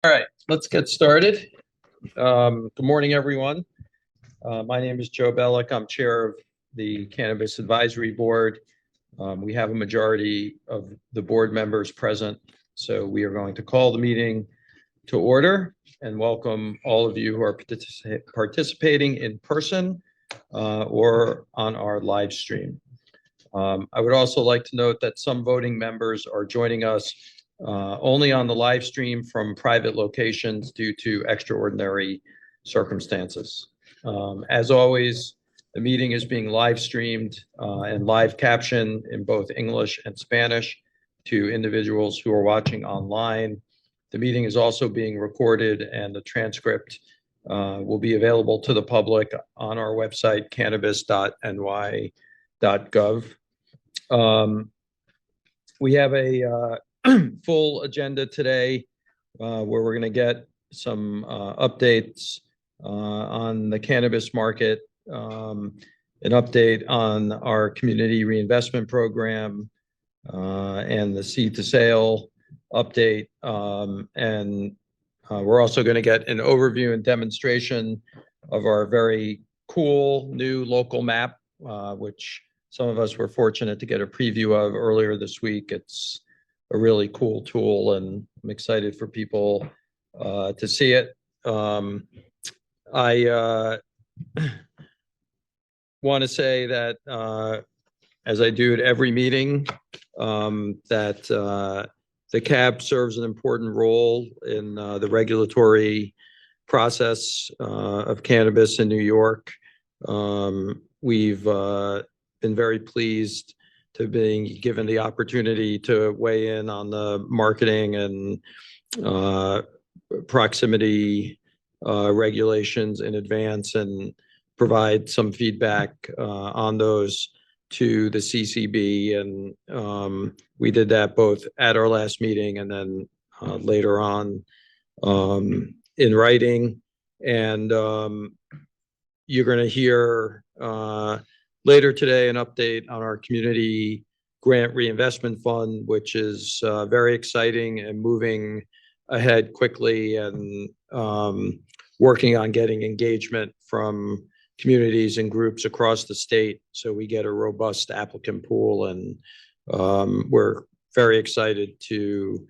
All right, let's get started. Good morning, everyone. My name is Joe Bellick. I'm chair of the Cannabis Advisory Board. We have a majority of the board members present, so we are going to call the meeting to order and welcome all of you who are participating in person or on our live stream. I would also like to note that some voting members are joining us only on the live stream from private locations due to extraordinary circumstances. As always, the meeting is being live streamed and live captioned in both English and Spanish to individuals who are watching online. The meeting is also being recorded, and the transcript will be available to the public on our website, cannabis.ny.gov. We have a full agenda today where we're going to get some updates on the cannabis market, an update on our community reinvestment program, and the seed to sale update. And we're also going to get an overview and demonstration of our very cool new local map, which some of us were fortunate to get a preview of earlier this week. It's a really cool tool, and I'm excited for people to see it. I want to say that, as I do at every meeting, that the CAB serves an important role in the regulatory process of cannabis in New York. We've been very pleased to being given the opportunity to weigh in on the marketing and proximity regulations in advance and provide some feedback on those to the CCB. And we did that both at our last meeting and then later on in writing. And you're going to hear later today an update on our community grant reinvestment fund, which is very exciting and moving ahead quickly, and working on getting engagement from communities and groups across the state so we get a robust applicant pool. And we're very excited to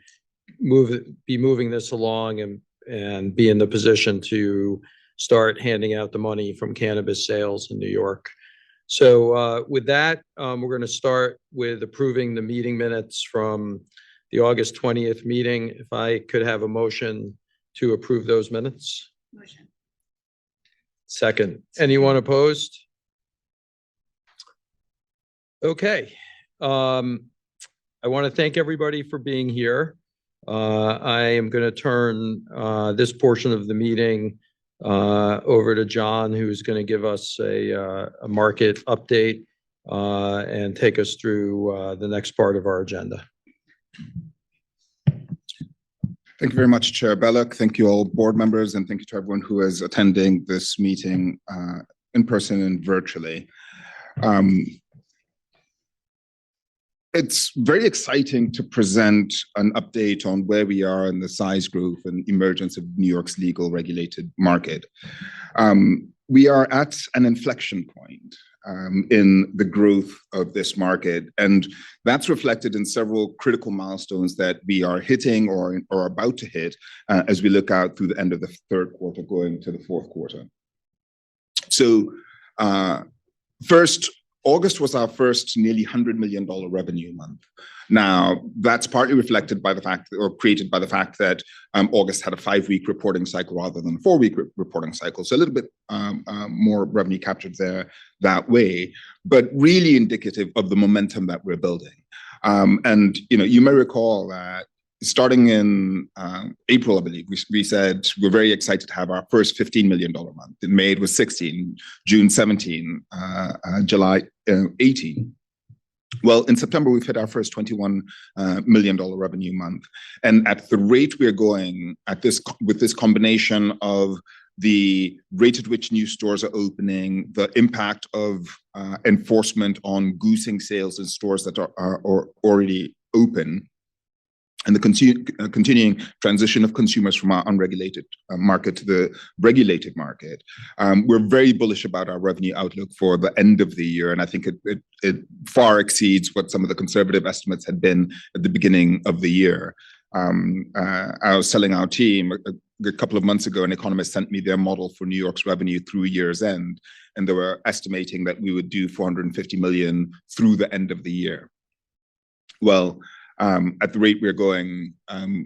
be moving this along and be in the position to start handing out the money from cannabis sales in New York. So with that, we're going to start with approving the meeting minutes from the August 20th meeting. If I could have a motion to approve those minutes. Motion. Second. Anyone opposed? Okay. I want to thank everybody for being here. I am going to turn this portion of the meeting over to John, who's going to give us a market update and take us through the next part of our agenda. Thank you very much, Chair Bellick. Thank you all board members, and thank you to everyone who is attending this meeting in person and virtually. It's very exciting to present an update on where we are in the size growth and emergence of New York's legal regulated market. We are at an inflection point in the growth of this market, and that's reflected in several critical milestones that we are hitting or about to hit as we look out through the end of the third quarter going to the fourth quarter. So first, August was our first nearly $100 million revenue month. Now, that's partly reflected by the fact, or created by the fact, that August had a 5-week reporting cycle rather than a 4-week reporting cycle. So a little bit more revenue captured there that way, but really indicative of the momentum that we're building. And you may recall that starting in April, I believe, we said we're very excited to have our first $15 million month. In May, it was 16, June 17, July 18. Well, in September, we've hit our first $21 million revenue month. And at the rate we're going at this, with this combination of the rate at which new stores are opening, the impact of enforcement on goosing sales in stores that are already open, and the continuing transition of consumers from our unregulated market to the regulated market. We're very bullish about our revenue outlook for the end of the year, and I think it far exceeds what some of the conservative estimates had been at the beginning of the year. I was telling our team a couple of months ago, an economist sent me their model for New York's revenue through year's end, and they were estimating that we would do 450 million through the end of the year. Well, at the rate we're going,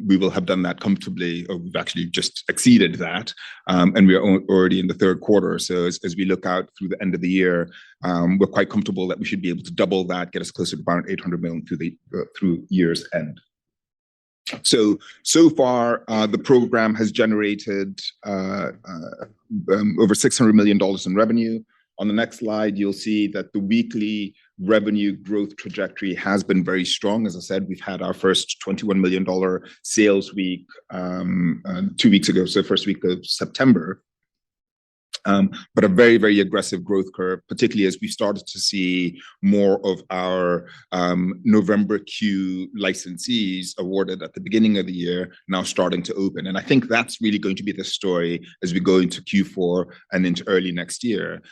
we will have done that comfortably, or we've actually just exceeded that, and we are already in the third quarter. So as we look out through the end of the year, we're quite comfortable that we should be able to double that, get us closer to about 800 million through year's end. So far, the program has generated over $600 million in revenue. On the next slide, you'll see that the weekly revenue growth trajectory has been very strong. As I said, we've had our first $21 million sales week 2 weeks ago, so first week of September. But a very, very aggressive growth curve, particularly as we started to see more of our November Q licensees awarded at the beginning of the year now starting to open. And I think that's really going to be the story as we go into Q4 and into early next year.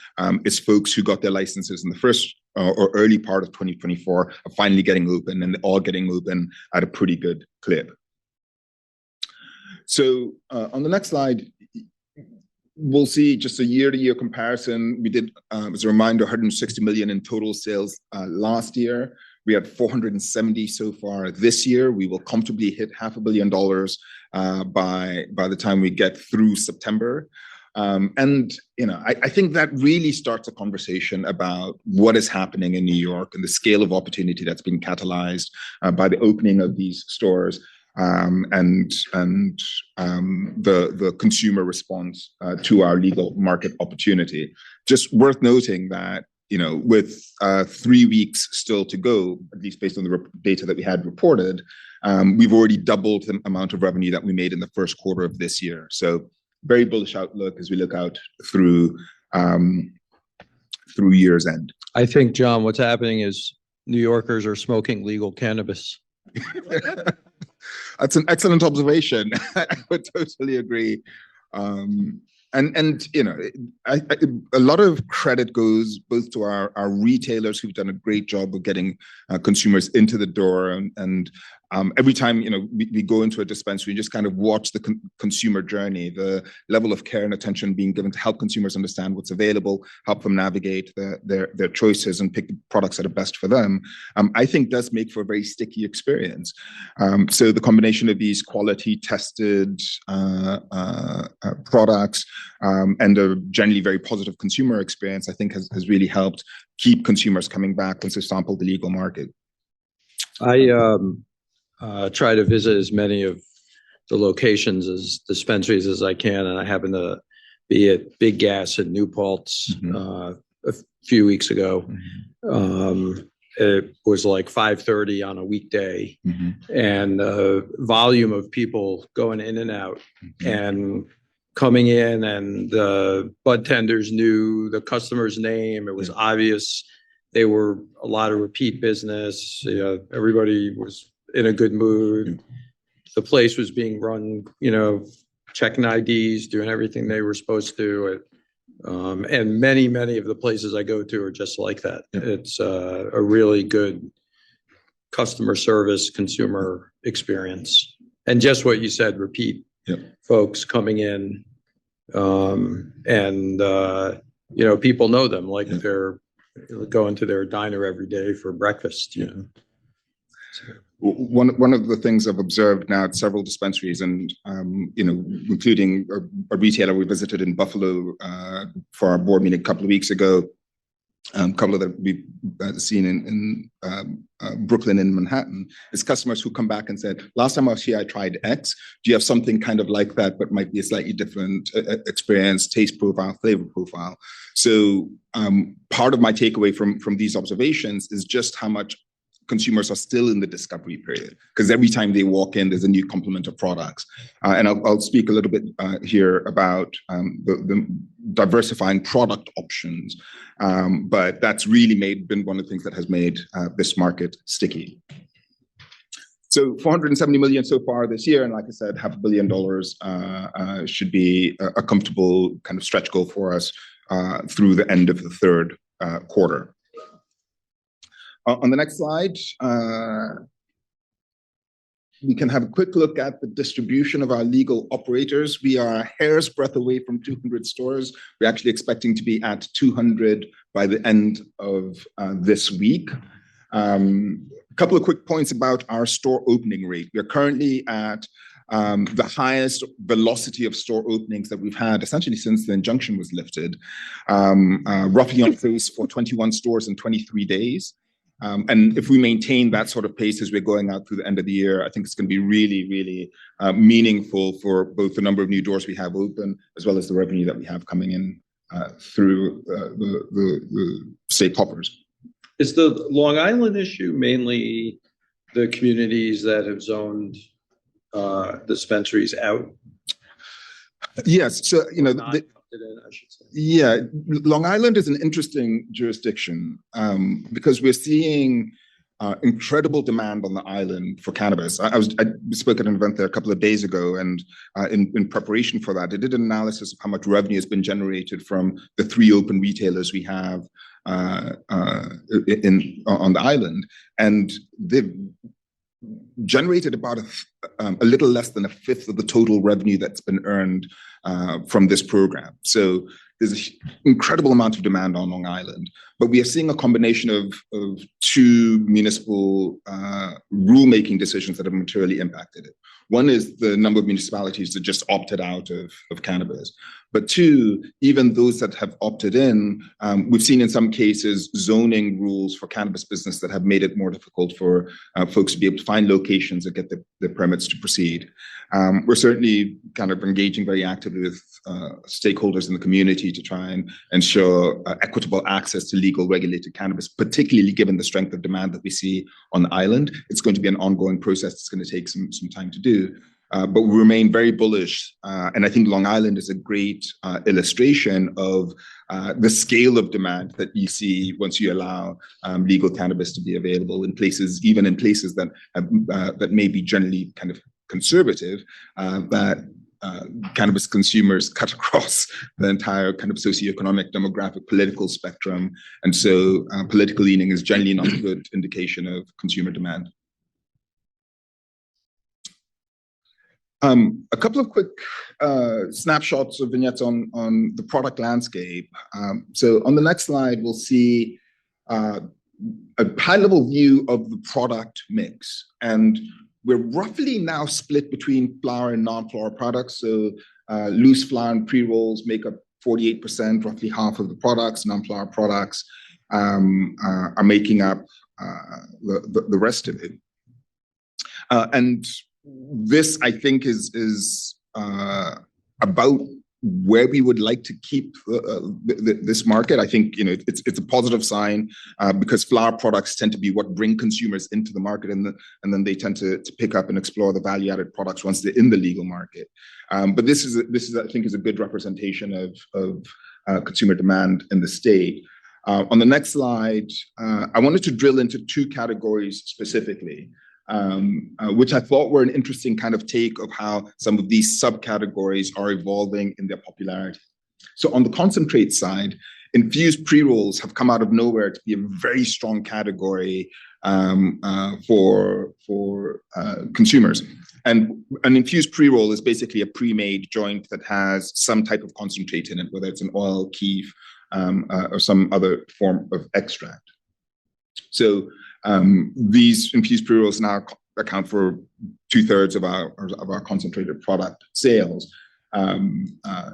It's folks who got their licenses in the first or early part of 2024 are finally getting open, and they're all getting open at a pretty good clip. So on the next slide, we'll see just a year-to-year comparison. We did, as a reminder, 160 million in total sales last year. We had 470 so far this year. We will comfortably hit $500 million by the time we get through September. And I think that really starts a conversation about what is happening in New York and the scale of opportunity that's been catalyzed by the opening of these stores. And the consumer response to our legal market opportunity. Just worth noting that, with 3 weeks still to go, at least based on the data that we had reported, we've already doubled the amount of revenue that we made in the first quarter of this year. So very bullish outlook as we look out through year's end. I think, John, what's happening is New Yorkers are smoking legal cannabis. That's an excellent observation. I would totally agree. And a lot of credit goes both to our retailers who've done a great job of getting consumers into the door, and every time we go into a dispensary and just kind of watch the consumer journey, the level of care and attention being given to help consumers understand what's available, help them navigate their choices and pick the products that are best for them, I think does make for a very sticky experience. So the combination of these quality tested products and a generally very positive consumer experience, I think has really helped keep consumers coming back once they sample the legal market. I try to visit as many of the locations as dispensaries as I can, and I happen to be at Big Gas in New Paltz a few weeks ago. It was like 5:30 on a weekday, and volume of people going in and out and coming in, and the bud tenders knew the customer's name. It was obvious they were a lot of repeat business. Everybody was in a good mood. The place was being run, checking IDs, doing everything they were supposed to. And many, many of the places I go to are just like that. It's a really good customer service, consumer experience. And just what you said, repeat folks coming in, and people know them, like they're going to their diner every day for breakfast. One of the things I've observed now at several dispensaries, and including a retailer we visited in Buffalo for our board meeting a couple of weeks ago, a couple that we've seen in Brooklyn and Manhattan, is customers who come back and said, last time I was here, I tried X. Do you have something kind of like that, but might be a slightly different experience, taste profile, flavor profile? So part of my takeaway from these observations is just how much consumers are still in the discovery period, because every time they walk in, there's a new complement of products. And I'll speak a little bit here about the diversifying product options. But that's really been one of the things that has made this market sticky. So $470 million so far this year, and like I said, $500 million should be a comfortable kind of stretch goal for us through the end of the third quarter. On the next slide, we can have a quick look at the distribution of our legal operators. We are a hair's breadth away from 200 stores. We're actually expecting to be at 200 by the end of this week. A couple of quick points about our store opening rate. We are currently at the highest velocity of store openings that we've had essentially since the injunction was lifted, roughly on pace for 21 stores in 23 days. And if we maintain that sort of pace as we're going out through the end of the year, I think it's going to be really, really meaningful for both the number of new doors we have open as well as the revenue that we have coming in through the state coffers. Is the Long Island issue mainly the communities that have zoned dispensaries out? Yes. So, you know, I should say. Yeah, Long Island is an interesting jurisdiction because we're seeing incredible demand on the island for cannabis. I spoke at an event there a couple of days ago, and in preparation for that, I did an analysis of how much revenue has been generated from the 3 open retailers we have on the island, and they've generated about a little less than a fifth of the total revenue that's been earned from this program. So there's an incredible amount of demand on Long Island, but we are seeing a combination of 2 municipal rulemaking decisions that have materially impacted it. One is the number of municipalities that just opted out of cannabis. But 2, even those that have opted in, we've seen in some cases zoning rules for cannabis business that have made it more difficult for folks to be able to find locations and get the permits to proceed. We're certainly kind of engaging very actively with stakeholders in the community to try and ensure equitable access to legal regulated cannabis, particularly given the strength of demand that we see on the island. It's going to be an ongoing process. It's going to take some time to do. But we remain very bullish. And I think Long Island is a great illustration of the scale of demand that you see once you allow legal cannabis to be available in places, even in places that that may be generally kind of conservative, that cannabis consumers cut across the entire kind of socioeconomic, demographic, political spectrum. And so political leaning is generally not a good indication of consumer demand. A couple of quick snapshots of vignettes on the product landscape. So on the next slide, we'll see a high-level view of the product mix. And we're roughly now split between flower and non-flower products. So loose flower and pre-rolls make up 48%, roughly half of the products. Non-flower products are making up the rest of it. And this, I think, is about where we would like to keep this market. I think, you know, it's a positive sign because flower products tend to be what bring consumers into the market, and then they tend to pick up and explore the value-added products once they're in the legal market. But this is I think is a good representation of consumer demand in the state. On the next slide, I wanted to drill into 2 categories specifically, which I thought were an interesting kind of take of how some of these subcategories are evolving in their popularity. So on the concentrate side, infused pre-rolls have come out of nowhere to be a very strong category for consumers. And an infused pre-roll is basically a pre-made joint that has some type of concentrate in it, whether it's an oil, keef, or some other form of extract. So these infused pre-rolls now account for 2/3 of our concentrated product sales.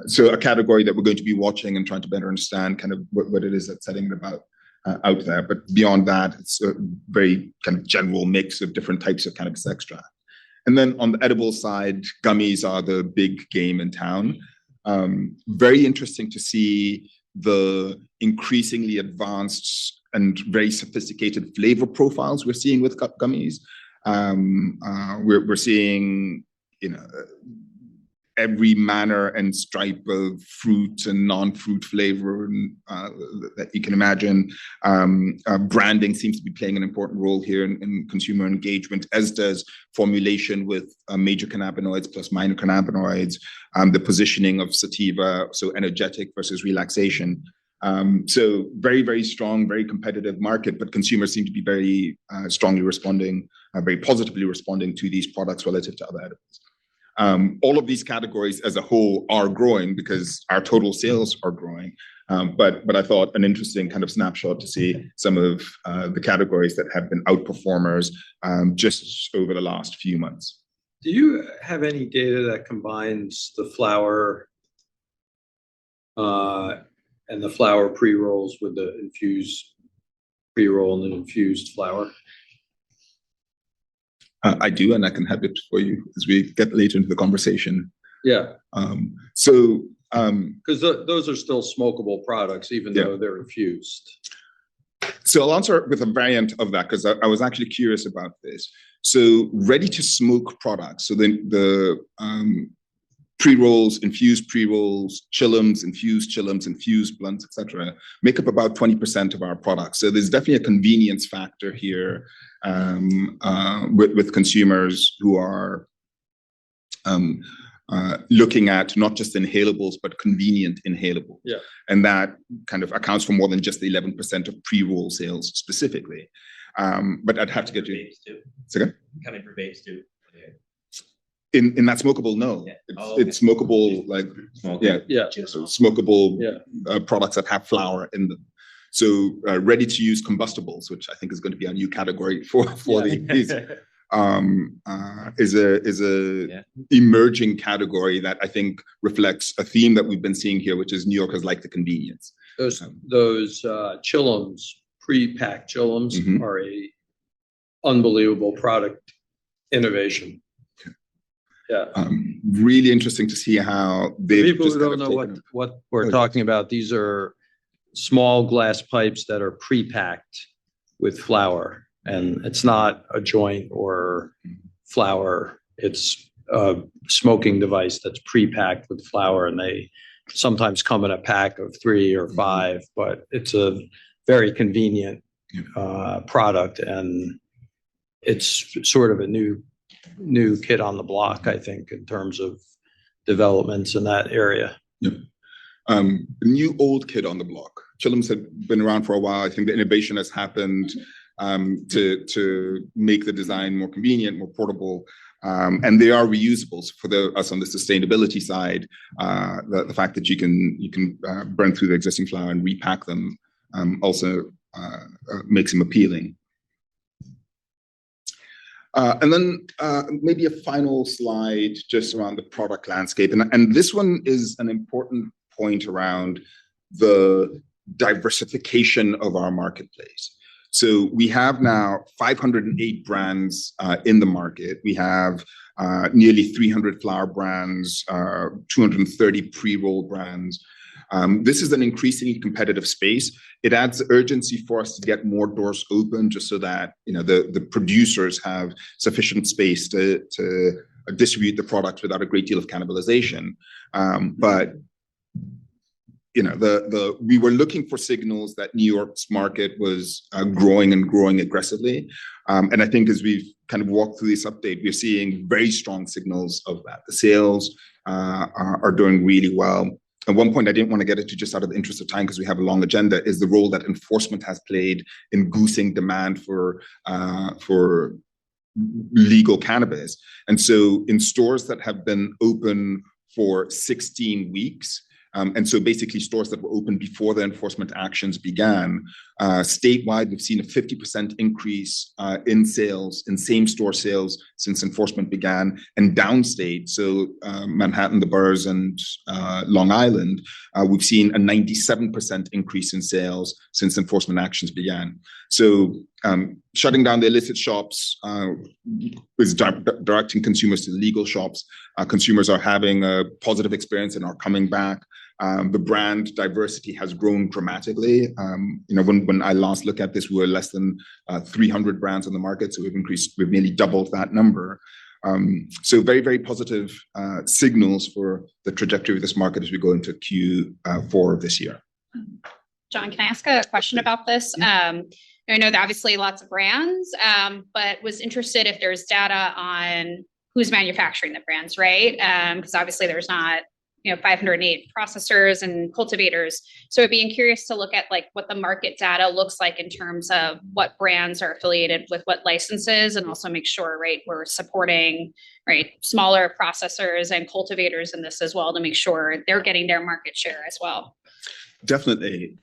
So a category that we're going to be watching and trying to better understand kind of what it is that's setting about out there. But beyond that, it's a very kind of general mix of different types of cannabis extract. And then on the edible side, gummies are the big game in town. Very interesting to see the increasingly advanced and very sophisticated flavor profiles we're seeing with gummies. We're seeing, you know, every manner and stripe of fruit and non-fruit flavor that you can imagine. Branding seems to be playing an important role here in consumer engagement, as does formulation with major cannabinoids plus minor cannabinoids, the positioning of sativa, so energetic versus relaxation. So very, very strong, very competitive market, but consumers seem to be very strongly responding, very positively responding to these products relative to other edibles. All of these categories as a whole are growing because our total sales are growing. But I thought an interesting kind of snapshot to see some of the categories that have been outperformers just over the last few months. Do you have any data that combines the flower and the flower pre-rolls with the infused pre-roll and the infused flower? I do, and I can have it for you as we get later into the conversation. Yeah. Because those are still smokable products, even though they're infused. So I'll answer with a variant of that because I was actually curious about this. So ready-to-smoke products, so the pre-rolls, infused pre-rolls, chillums, infused blunts, etc., make up about 20% of our products. So there's definitely a convenience factor here with consumers who are looking at not just inhalables, but convenient inhalables. Yeah. And that kind of accounts for more than just the 11% of pre-roll sales specifically. But I'd have to get you. Second? Coming for vapes too. In that smokable, no. Yeah. It's smokable, like, so smokable products that have flower in them. So ready-to-use combustibles, which I think is going to be a new category for these, is a emerging category that I think reflects a theme that we've been seeing here, which is New Yorkers like the convenience. Those chillums, pre-packed chillums, are a unbelievable product innovation. Yeah. Really interesting to see how they've people who don't know what we're talking about. These are small glass pipes that are pre-packed with flower, and it's not a joint or flower. It's a smoking device that's pre-packed with flower, and they sometimes come in a pack of 3 or 5, but it's a very convenient product, and it's sort of a new kid on the block, I think, in terms of developments in that area. New old kid on the block. Chillums have been around for a while. I think the innovation has happened to make the design more convenient, more portable, and they are reusable. So for us on the sustainability side, the fact that you can burn through the existing flower and repack them also makes them appealing. And then maybe a final slide just around the product landscape. And this one is an important point around the diversification of our marketplace. So we have now 508 brands in the market. We have nearly 300 flower brands, 230 pre-roll brands. This is an increasingly competitive space. It adds urgency for us to get more doors open, just so that the producers have sufficient space to distribute the product without a great deal of cannibalization. But we were looking for signals that New York's market was growing and growing aggressively. And I think as we've kind of walked through this update, we're seeing very strong signals of that. The sales are doing really well. And one point I didn't want to get into just out of the interest of time, because we have a long agenda, is the role that enforcement has played in goosing demand for legal cannabis. And so in stores that have been open for 16 weeks, and so basically stores that were open before the enforcement actions began, statewide, we've seen a 50% increase in sales, in same-store sales since enforcement began, and downstate, so Manhattan, the boroughs, and Long Island, we've seen a 97% increase in sales since enforcement actions began. So shutting down the illicit shops is directing consumers to legal shops. Consumers are having a positive experience and are coming back. The brand diversity has grown dramatically. When I last looked at this, we were less than 300 brands on the market, so we've nearly doubled that number. So very, very positive signals for the trajectory of this market as we go into Q4 of this year. John, can I ask a question about this? I know that obviously lots of brands, but was interested if there's data on who's manufacturing the brands, right? Because obviously there's not, 508 processors and cultivators. So I'd be curious to look at like what the market data looks like in terms of what brands are affiliated with what licenses, and also make sure, right, we're supporting, right, smaller processors and cultivators in this as well to make sure they're getting their market share as well. Definitely.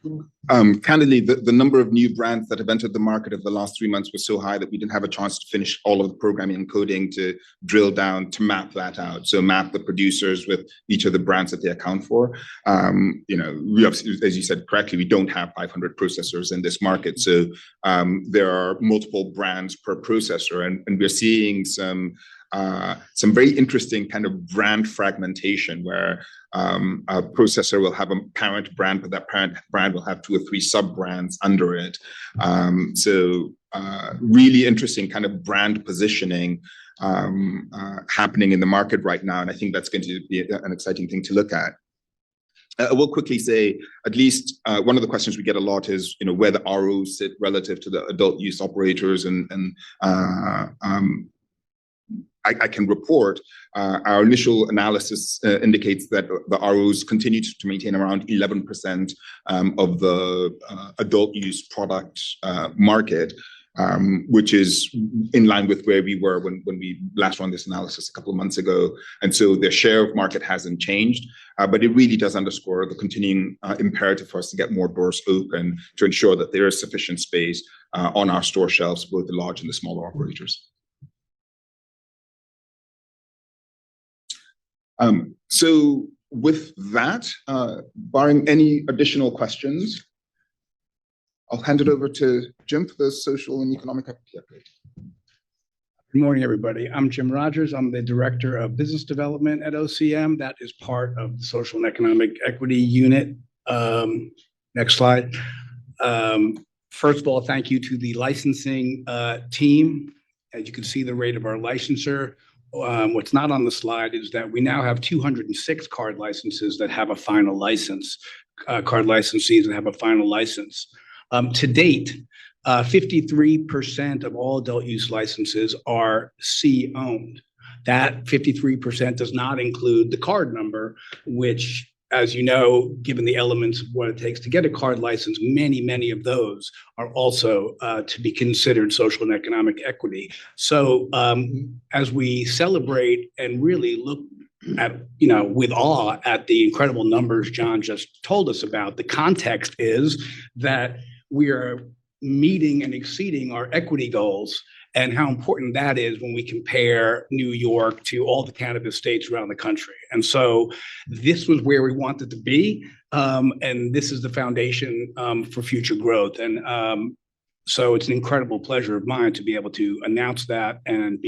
Candidly, the number of new brands that have entered the market over the last 3 months was so high that we didn't have a chance to finish all of the programming and coding to drill down to map that out. So map the producers with each of the brands that they account for. We obviously, as you said correctly, we don't have 500 processors in this market. So there are multiple brands per processor, and we're seeing some very interesting kind of brand fragmentation where a processor will have a parent brand, but that parent brand will have 2 or 3 sub brands under it. So really interesting kind of brand positioning happening in the market right now. And I think that's going to be an exciting thing to look at. I will quickly say, at least one of the questions we get a lot is, where the ROs sit relative to the adult use operators, and I can report our initial analysis indicates that the ROs continue to maintain around 11% of the adult use product market, which is in line with where we were when we last run this analysis a couple of months ago. And so their share of market hasn't changed, but it really does underscore the continuing imperative for us to get more doors open to ensure that there is sufficient space on our store shelves, both the large and the smaller operators. So with that, barring any additional questions, I'll hand it over to Jim for the social and economic equity update. Good morning, everybody. I'm Jim Rogers. I'm the Director of Business Development at OCM. That is part of the Social and Economic Equity Unit. Next slide. First of all, thank you to the licensing team. As you can see, the rate of our licensure. What's not on the slide is that we now have 206 CAURD licenses that have a final license, CAURD licensees that have a final license. To date, 53% of all adult use licenses are C-owned. That 53% does not include the CAURD number, which, as you know, given the elements of what it takes to get a CAURD license, many of those are also to be considered social and economic equity. So as we celebrate and really look at, with awe at the incredible numbers John just told us about, the context is that we are meeting and exceeding our equity goals, and how important that is when we compare New York to all the cannabis states around the country. And so this was where we wanted to be, and this is the foundation for future growth. And so it's an incredible pleasure of mine to be able to announce that and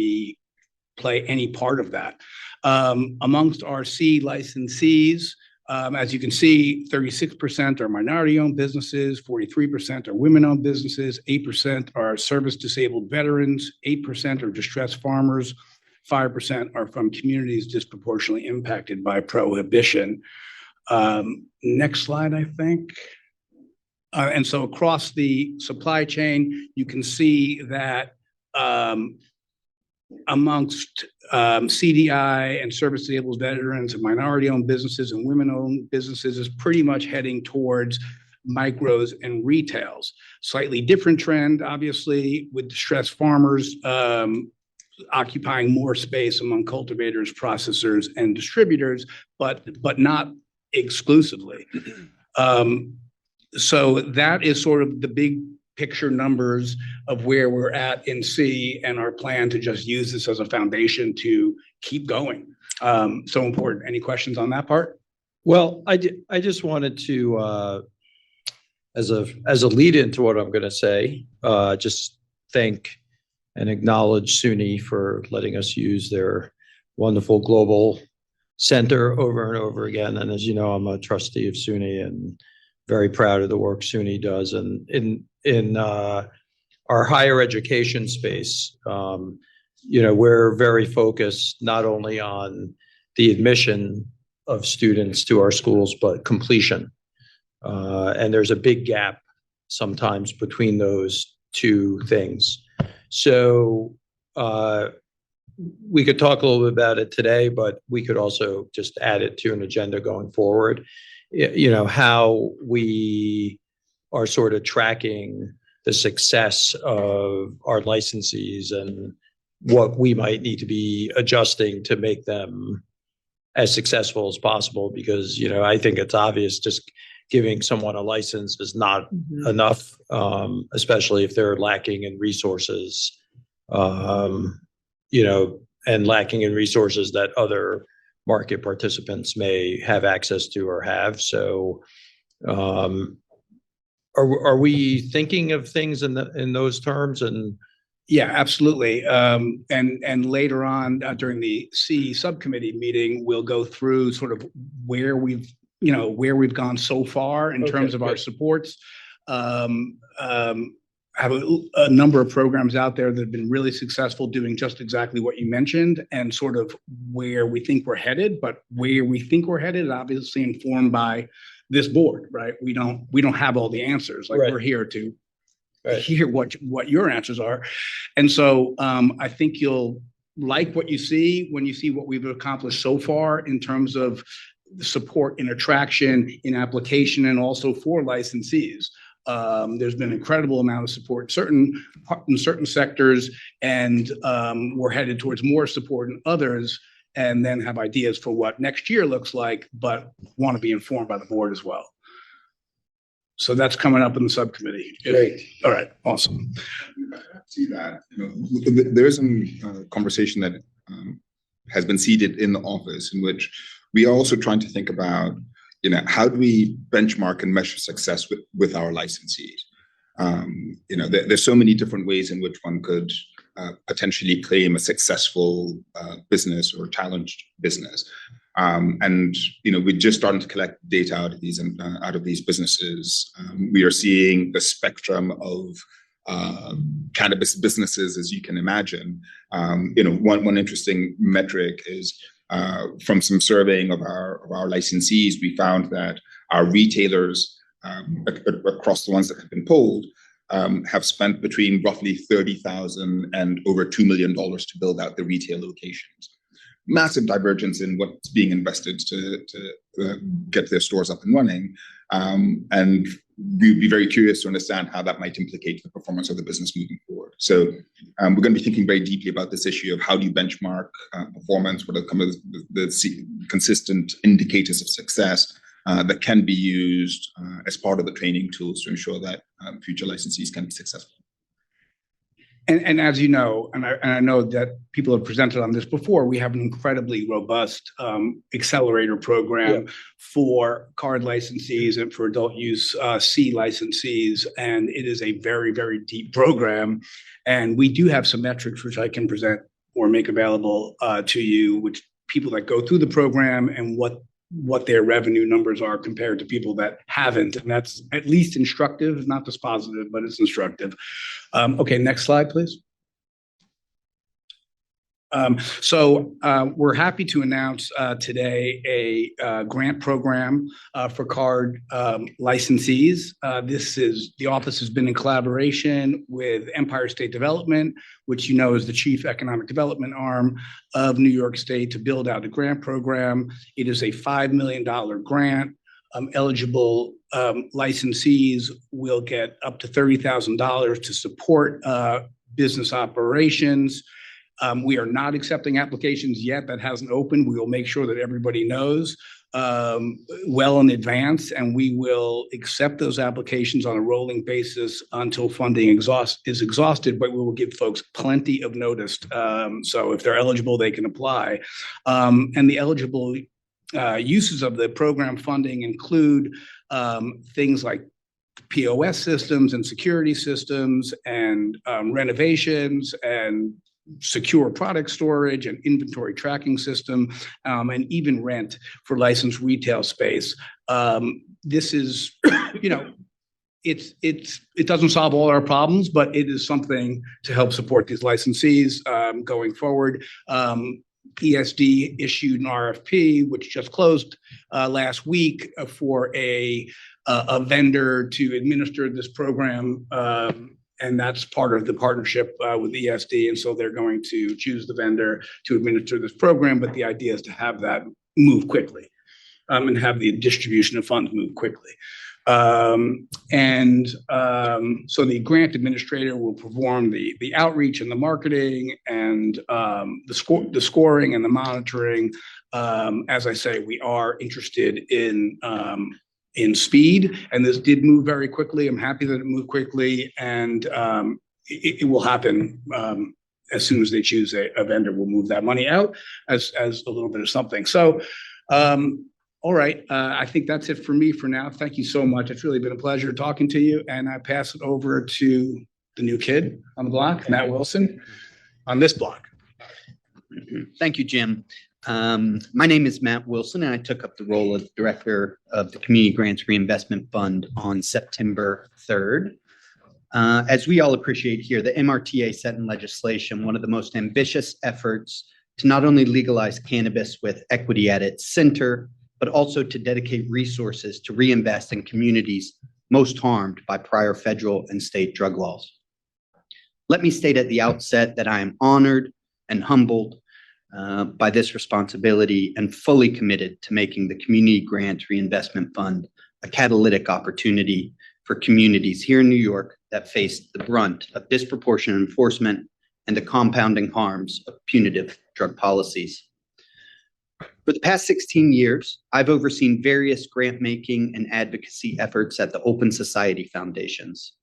play any part of that. Amongst our C licensees, as you can see, 36% are minority-owned businesses, 43% are women-owned businesses, 8% are service-disabled veterans, 8% are distressed farmers, 5% are from communities disproportionately impacted by prohibition. Next slide, I think. And so across the supply chain, you can see that amongst CDI and service-disabled veterans and minority-owned businesses and women-owned businesses is pretty much heading towards micros and retails. Slightly different trend, obviously, with distressed farmers occupying more space among cultivators, processors, and distributors, but not exclusively. So that is sort of the big picture numbers of where we're at in C, and our plan to just use this as a foundation to keep going. So important. Any questions on that part? Well, I just wanted to, as a lead into what I'm going to say, just thank and acknowledge SUNY for letting us use their wonderful global center over and over again. And as you know, I'm a trustee of SUNY and very proud of the work SUNY does. And in our higher education space, we're very focused not only on the admission of students to our schools, but completion. And there's a big gap sometimes between those two things. So we could talk a little bit about it today, but we could also just add it to an agenda going forward. How we are sort of tracking the success of our licensees and what we might need to be adjusting to make them as successful as possible. Because, I think it's obvious just giving someone a license is not enough, especially if they're lacking in resources, and lacking in resources that other market participants may have access to or have. So, are we thinking of things in those terms? And yeah, absolutely. And later on during the C subcommittee meeting, we'll go through sort of where we've gone so far in terms of our supports. Have a number of programs out there that have been really successful doing just exactly what you mentioned, and sort of where we think we're headed. But where we think we're headed is obviously informed by this board, right? We don't have all the answers. Like, we're here to hear what your answers are. And so I think you'll like what you see when you see what we've accomplished so far in terms of the support in attraction, in application, and also for licensees. There's been an incredible amount of support in certain sectors, and we're headed towards more support in others, and then have ideas for what next year looks like, but want to be informed by the board as well. So that's coming up in the subcommittee. Great. All right. Awesome. I see that. There's a conversation that has been seeded in the office in which we are also trying to think about, how do we benchmark and measure success with our licensees? There's so many different ways in which one could potentially claim a successful business or challenged business. We're just starting to collect data out of these businesses. We are seeing the spectrum of cannabis businesses, as you can imagine. One interesting metric is from some surveying of our licensees, we found that our retailers across the ones that have been polled have spent between roughly $30,000 and over $2 million to build out the retail locations. Massive divergence in what's being invested to get their stores up and running. And we'd be very curious to understand how that might implicate the performance of the business moving forward. So we're going to be thinking very deeply about this issue of how do you benchmark performance, what are the consistent indicators of success that can be used as part of the training tools to ensure that future licensees can be successful. And as you know, and I know that people have presented on this before, we have an incredibly robust accelerator program for CAURD licensees and for adult use C licensees. And it is a very, very deep program. And we do have some metrics which I can present or make available to you, which people that go through the program and what their revenue numbers are compared to people that haven't. And that's at least instructive, not just positive, but it's instructive. Okay, next slide, please. So we're happy to announce today a grant program for CAURD licensees. The office has been in collaboration with Empire State Development, which is the chief economic development arm of New York State, to build out a grant program. It is a $5 million grant. Eligible licensees will get up to $30,000 to support business operations. We are not accepting applications yet. That hasn't opened. We will make sure that everybody knows well in advance, and we will accept those applications on a rolling basis until funding is exhausted, but we will give folks plenty of notice. So if they're eligible, they can apply. And the eligible uses of the program funding include things like POS systems and security systems and renovations and secure product storage and inventory tracking system, and even rent for licensed retail space. This is, it doesn't solve all our problems, but it is something to help support these licensees going forward. ESD issued an RFP, which just closed last week for a vendor to administer this program. And that's part of the partnership with ESD. And so they're going to choose the vendor to administer this program. But the idea is to have that move quickly and have the distribution of funds move quickly. So the grant administrator will perform the outreach and the marketing and the scoring and the monitoring. As I say, we are interested in speed, and this did move very quickly. I'm happy that it moved quickly, and it will happen as soon as they choose a vendor. We'll move that money out as a little bit of something. So. All right. I think that's it for me for now. Thank you so much. It's really been a pleasure talking to you. And I pass it over to the new kid on the block, Matt Wilson, on this block. Thank you, Jim. My name is Matt Wilson, and I took up the role of director of the Community Grants Reinvestment Fund on September 3rd. As we all appreciate here, the MRTA set in legislation one of the most ambitious efforts to not only legalize cannabis with equity at its center, but also to dedicate resources to reinvest in communities most harmed by prior federal and state drug laws. Let me state at the outset that I am honored and humbled by this responsibility and fully committed to making the Community Grant Reinvestment Fund a catalytic opportunity for communities here in New York that face the brunt of disproportionate enforcement and the compounding harms of punitive drug policies. For the past 16 years, I've overseen various grant-making and advocacy efforts at the Open Society Foundations.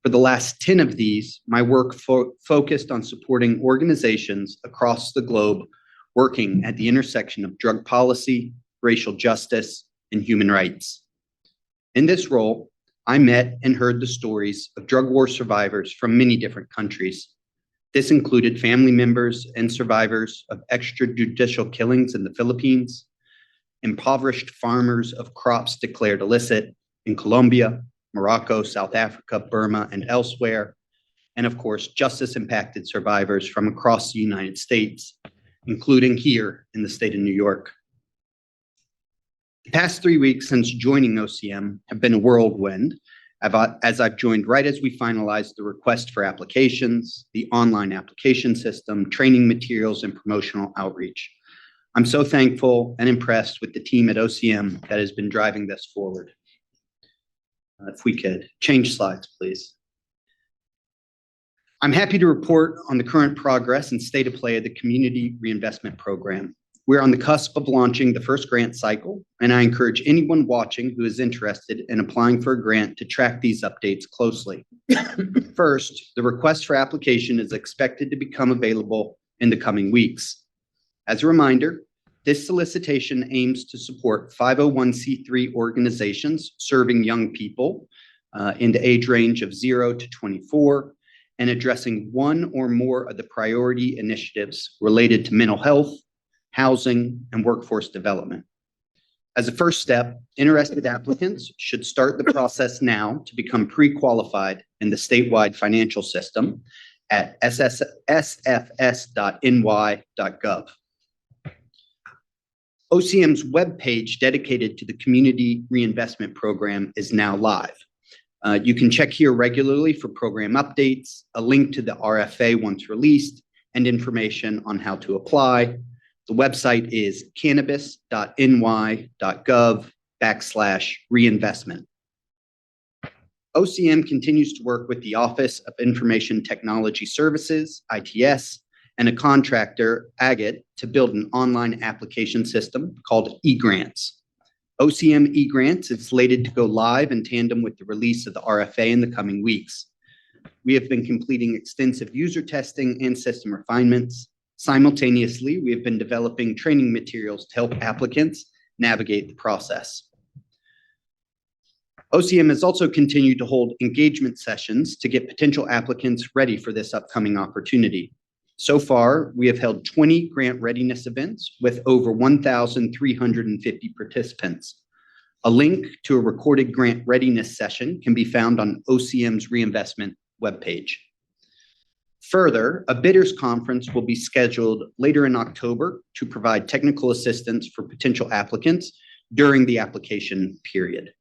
For the last 10 of these, my work focused on supporting organizations across the globe working at the intersection of drug policy, racial justice, and human rights. In this role, I met and heard the stories of drug war survivors from many different countries. This included family members and survivors of extrajudicial killings in the Philippines, impoverished farmers of crops declared illicit in Colombia, Morocco, South Africa, Burma, and elsewhere, and of course, justice-impacted survivors from across the United States, including here in the state of New York. The past 3 weeks since joining OCM have been a whirlwind, as I've joined right as we finalized the request for applications, the online application system, training materials, and promotional outreach. I'm so thankful and impressed with the team at OCM that has been driving this forward. If we could change slides, please. I'm happy to report on the current progress and state of play of the Community Reinvestment Program. We're on the cusp of launching the first grant cycle, and I encourage anyone watching who is interested in applying for a grant to track these updates closely. First, the request for application is expected to become available in the coming weeks. As a reminder, this solicitation aims to support 501c3 organizations serving young people in the age range of 0 to 24 and addressing one or more of the priority initiatives related to mental health, housing, and workforce development. As a first step, interested applicants should start the process now to become pre-qualified in the statewide financial system at sfs.ny.gov. OCM's webpage dedicated to the Community Reinvestment Program is now live. You can check here regularly for program updates, a link to the RFA once released, and information on how to apply. The website is cannabis.ny.gov/reinvestment. OCM continues to work with the Office of Information Technology Services, ITS, and a contractor, Agate, to build an online application system called eGrants. OCM eGrants is slated to go live in tandem with the release of the RFA in the coming weeks. We have been completing extensive user testing and system refinements. Simultaneously, we have been developing training materials to help applicants navigate the process. OCM has also continued to hold engagement sessions to get potential applicants ready for this upcoming opportunity. So far, we have held 20 grant readiness events with over 1,350 participants. A link to a recorded grant readiness session can be found on OCM's reinvestment webpage. Further, a bidders conference will be scheduled later in October to provide technical assistance for potential applicants during the application period.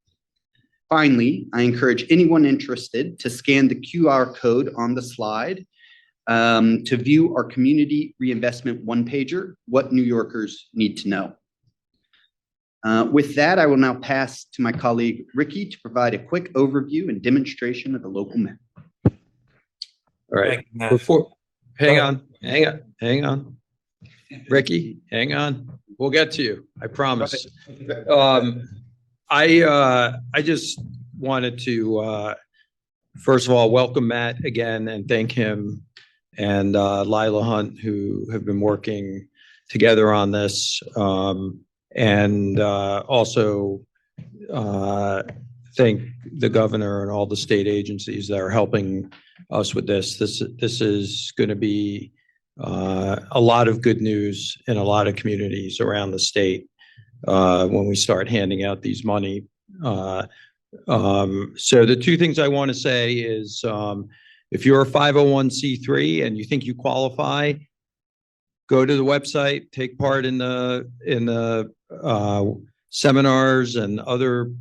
Finally, I encourage anyone interested to scan the QR code on the slide to view our community reinvestment one-pager, What New Yorkers Need to Know. With that, I will now pass to my colleague Ricky to provide a quick overview and demonstration of the local map. All right, hang on. Ricky, hang on. We'll get to you. I promise. I just wanted to, first of all, welcome Matt again and thank him and Lila Hunt, who have been working together on this. And also thank the governor and all the state agencies that are helping us with this. This is going to be a lot of good news in a lot of communities around the state when we start handing out these money. So the two things I want to say is if you're a 501c3 and you think you qualify, go to the website, take part in the seminars and other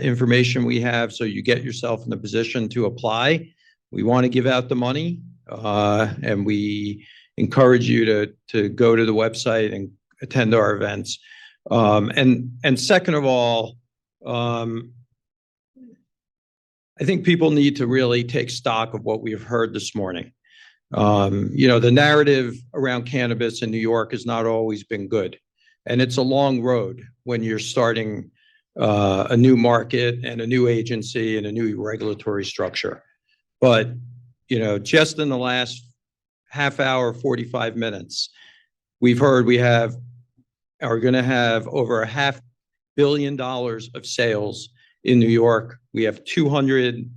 information we have so you get yourself in a position to apply. We want to give out the money and we encourage you to go to the website and attend our events. And second of all, I think people need to really take stock of what we've heard this morning. The narrative around cannabis in New York has not always been good. And it's a long road when you're starting a new market and a new agency and a new regulatory structure. But, just in the last half hour, 45 minutes, we've heard we are going to have over $500 million of sales in New York. We have 200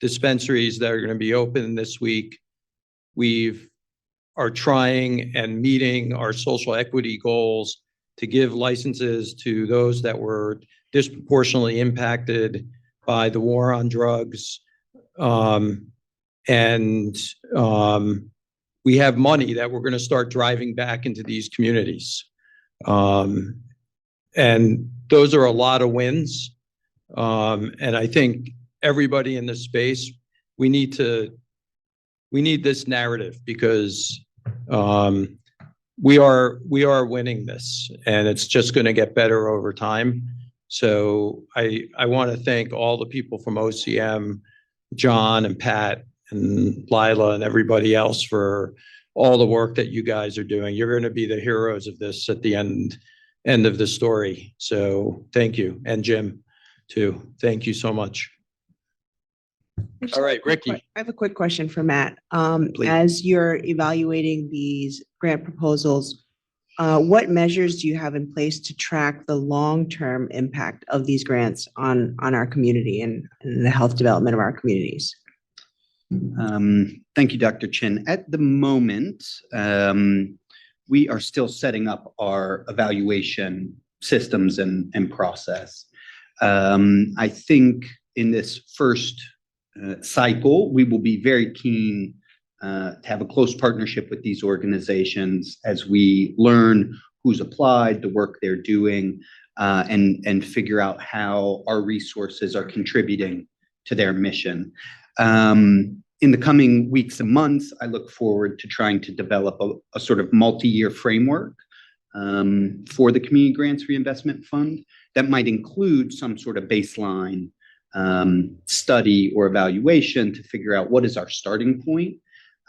dispensaries that are going to be open this week. We are trying and meeting our social equity goals to give licenses to those that were disproportionately impacted by the war on drugs. We have money that we're going to start driving back into these communities. And those are a lot of wins. And I think everybody in this space, we need this narrative because we are winning this and it's just going to get better over time. So I want to thank all the people from OCM, John and Pat and Lila and everybody else for all the work that you guys are doing. You're going to be the heroes of this at the end of the story. So thank you. And Jim too. Thank you so much. All right, Ricky. I have a quick question for Matt. Please. As you're evaluating these grant proposals, what measures do you have in place to track the long-term impact of these grants on our community and the health development of our communities? Thank you, Dr. Chin. At the moment, we are still setting up our evaluation systems and process. I think in this first cycle, we will be very keen to have a close partnership with these organizations as we learn who's applied, the work they're doing, and figure out how our resources are contributing to their mission. In the coming weeks and months, I look forward to trying to develop a sort of multi-year framework for the Community Grants Reinvestment Fund that might include some sort of baseline study or evaluation to figure out what is our starting point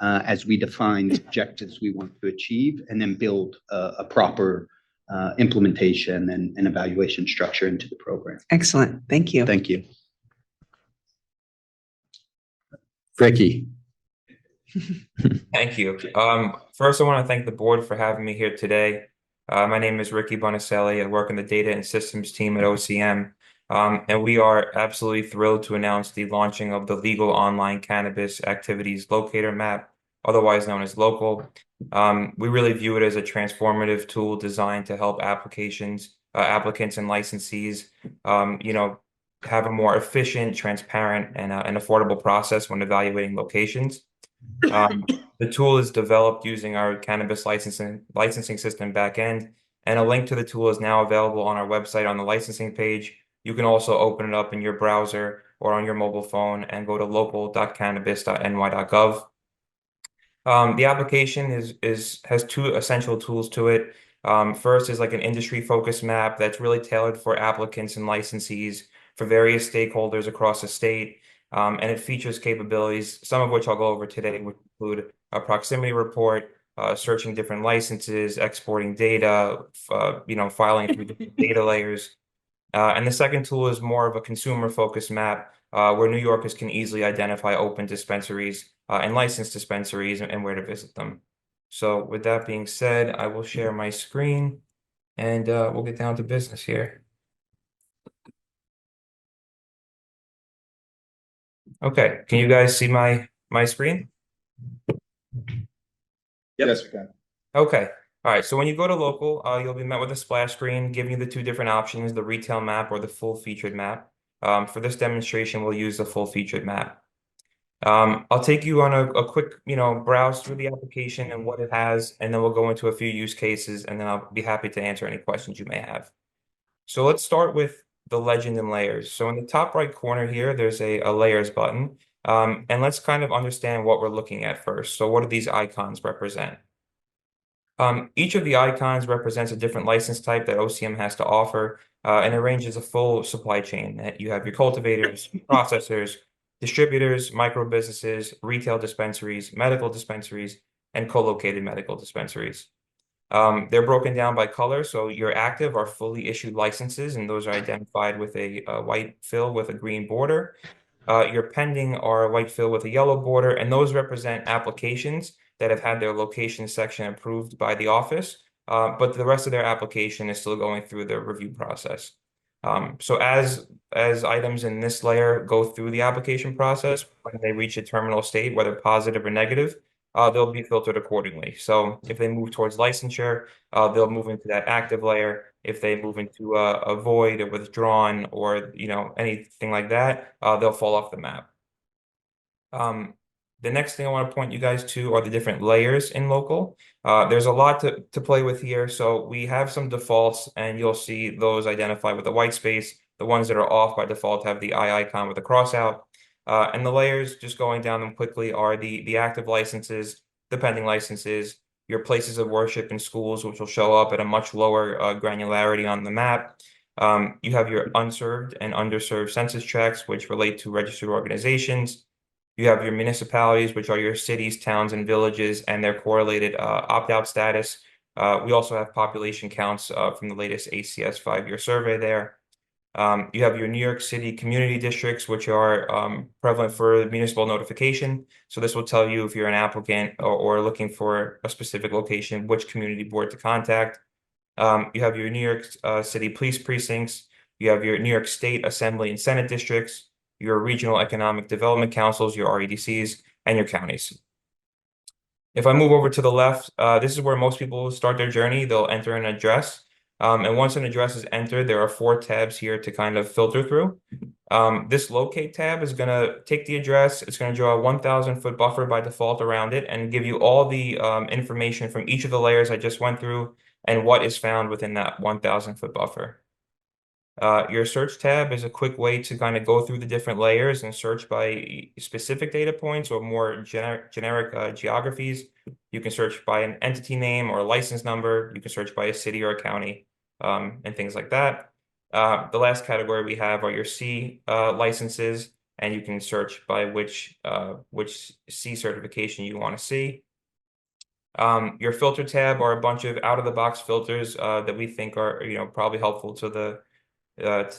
as we define the objectives we want to achieve, and then build a proper implementation and evaluation structure into the program. Excellent. Thank you. Thank you. Ricky. Thank you. First, I want to thank the board for having me here today. My name is Ricky Bonicelli. I work in the data and systems team at OCM. And we are absolutely thrilled to announce the launching of the legal online cannabis activities locator map, otherwise known as Local. We really view it as a transformative tool designed to help applications applicants and licensees, have a more efficient, transparent, and an affordable process when evaluating locations. The tool is developed using our cannabis licensing system backend, and a link to the tool is now available on our website on the licensing page. You can also open it up in your browser or on your mobile phone and go to local.cannabis.ny.gov. The application has two essential tools to it. First is like an industry-focused map that's really tailored for applicants and licensees for various stakeholders across the state. And it features capabilities, some of which I'll go over today, which include a proximity report, searching different licenses, exporting data, filing through different data layers. And the second tool is more of a consumer-focused map where New Yorkers can easily identify open dispensaries and licensed dispensaries and where to visit them. So with that being said, I will share my screen and we'll get down to business here. Okay, can you guys see my screen? Yes, we can. Okay. All right. So when you go to local, you'll be met with a splash screen giving you the two different options, the retail map or the full featured map. For this demonstration, we'll use the full featured map. I'll take you on a quick, browse through the application and what it has, and then we'll go into a few use cases, and then I'll be happy to answer any questions you may have. So let's start with the legend and layers. So in the top right corner here, there's a layers button. And let's kind of understand what we're looking at first. So what do these icons represent? Each of the icons represents a different license type that OCM has to offer, and it ranges a full supply chain. You have your cultivators, processors, distributors, micro businesses, retail dispensaries, medical dispensaries, and co-located medical dispensaries. They're broken down by color, so your active are fully issued licenses, and those are identified with a white fill with a green border. Your pending are a white fill with a yellow border, and those represent applications that have had their location section approved by the office, but the rest of their application is still going through the review process. So as items in this layer go through the application process, when they reach a terminal state, whether positive or negative, they'll be filtered accordingly. So if they move towards licensure, they'll move into that active layer. If they move into a void or withdrawn or anything like that, they'll fall off the map. The next thing I want to point you guys to are the different layers in local. There's a lot to play with here. So we have some defaults, and you'll see those identified with the white space. The ones that are off by default have the eye icon with a cross out. And the layers, just going down them quickly, are the active licenses, the pending licenses, your places of worship in schools, which will show up at a much lower granularity on the map. You have your unserved and underserved census tracts, which relate to registered organizations. You have your municipalities, which are your cities, towns, and villages, and their correlated opt-out status. We also have population counts from the latest ACS 5-year survey there. You have your New York City community districts, which are prevalent for municipal notification. So this will tell you if you're an applicant or looking for a specific location, which community board to contact. You have your New York City police precincts. You have your New York State Assembly and Senate districts, your regional economic development councils, your REDCs, and your counties. If I move over to the left, this is where most people start their journey. They'll enter an address. And once an address is entered, there are 4 tabs here to kind of filter through. This locate tab is going to take the address. It's going to draw a 1,000-foot buffer by default around it and give you all the information from each of the layers I just went through and what is found within that 1,000-foot buffer. Your search tab is a quick way to kind of go through the different layers and search by specific data points or more generic geographies. You can search by an entity name or a license number. You can search by a city or a county and things like that. The last category we have are your C licenses, and you can search by which C certification you want to see. Your filter tab are a bunch of out-of-the-box filters that we think are probably helpful to the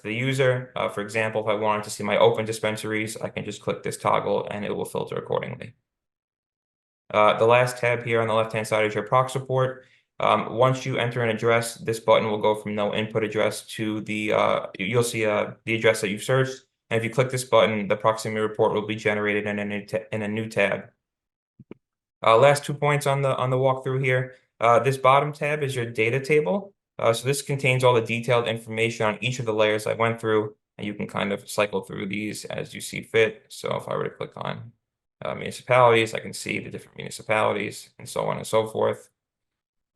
user. For example, if I wanted to see my open dispensaries, I can just click this toggle and it will filter accordingly. The last tab here on the left-hand side is your proc support. Once you enter an address, this button will go from no input address to you'll see the address that you've searched. And if you click this button, the proximity report will be generated in a new tab. Last 2 points on the walkthrough here. This bottom tab is your data table. So this contains all the detailed information on each of the layers I went through, and you can kind of cycle through these as you see fit. So if I were to click on municipalities, I can see the different municipalities and so on and so forth.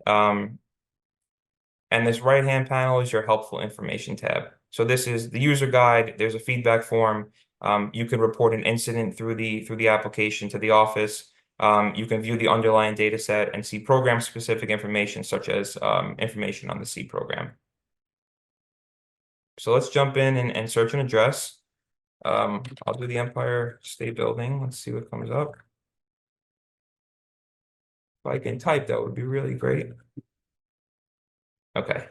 And this right-hand panel is your helpful information tab. So this is the user guide. There's a feedback form. You can report an incident through the application to the office. You can view the underlying data set and see program-specific information, such as information on the C program. So let's jump in and search an address. I'll do the Empire State Building. Let's see what comes up. If I can type, that would be really great. Okay.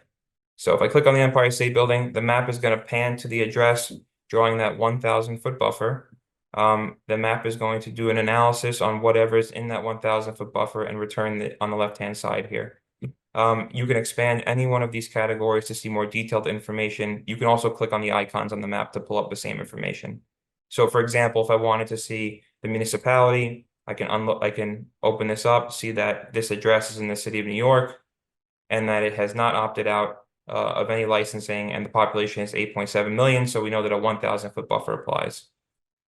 So if I click on the Empire State Building, the map is going to pan to the address, drawing that 1,000-foot buffer. The map is going to do an analysis on whatever is in that 1,000-foot buffer and return it on the left-hand side here. You can expand any one of these categories to see more detailed information. You can also click on the icons on the map to pull up the same information. So for example, if I wanted to see the municipality, I can open this up, see that this address is in the city of New York, and that it has not opted out of any licensing, and the population is 8.7 million, so we know that a 1,000-foot buffer applies.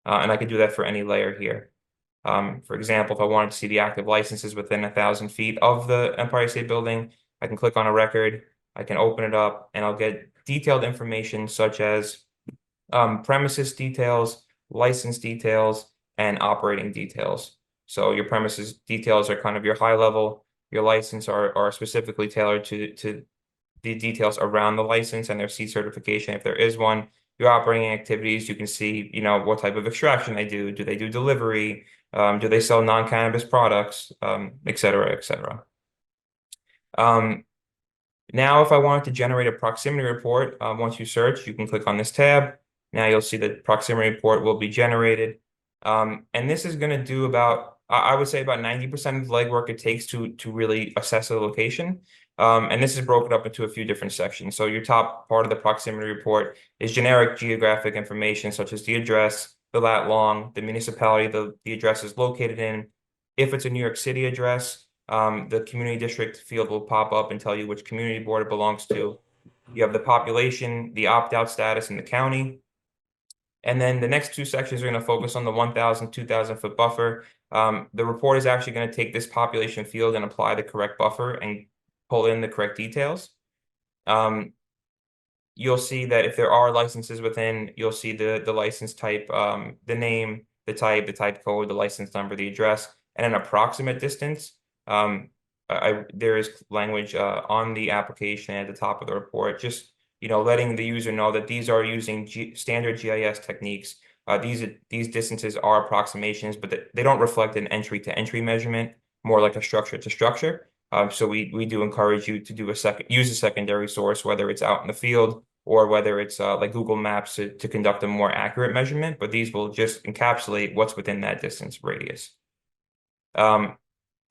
And I could do that for any layer here. For example, if I wanted to see the active licenses within 1,000 feet of the Empire State Building, I can click on a record, I can open it up, and I'll get detailed information such as premises details, license details, and operating details. So your premises details are kind of your high level. Your license are specifically tailored to the details around the license and their C certification, if there is one. Your operating activities, you can see, what type of extraction they do. Do they do delivery? Do they sell non-cannabis products, et cetera, et cetera. Now, if I wanted to generate a proximity report, once you search, you can click on this tab. Now you'll see that proximity report will be generated. And this is going to do I would say about 90% of the legwork it takes to really assess a location. And this is broken up into a few different sections. So your top part of the proximity report is generic geographic information, such as the address, the lat long, the municipality the address is located in. If it's a New York City address, the community district field will pop up and tell you which community board it belongs to. You have the population, the opt-out status in the county. And then the next two sections are going to focus on the 1,000, 2,000-foot buffer. The report is actually going to take this population field and apply the correct buffer and pull in the correct details. You'll see that if there are licenses within, you'll see the license type, the name, the type code, the license number, the address, and an approximate distance. There is language on the application at the top of the report, just letting the user know that these are using standard GIS techniques. These distances are approximations, but they don't reflect an entry-to-entry measurement, more like a structure-to-structure. So we do encourage you to use a secondary source, whether it's out in the field or whether it's like Google Maps to conduct a more accurate measurement. But these will just encapsulate what's within that distance radius. The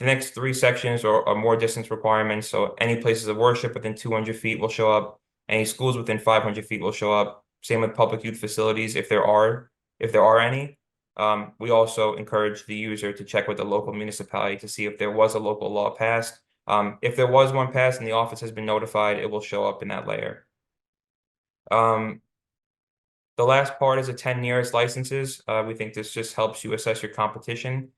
next three sections are more distance requirements. So any places of worship within 200 feet will show up. Any schools within 500 feet will show up. Same with public youth facilities, if there are any. We also encourage the user to check with the local municipality to see if there was a local law passed. If there was one passed and the office has been notified, it will show up in that layer. The last part is the 10 nearest licenses. We think this just helps you assess your competition.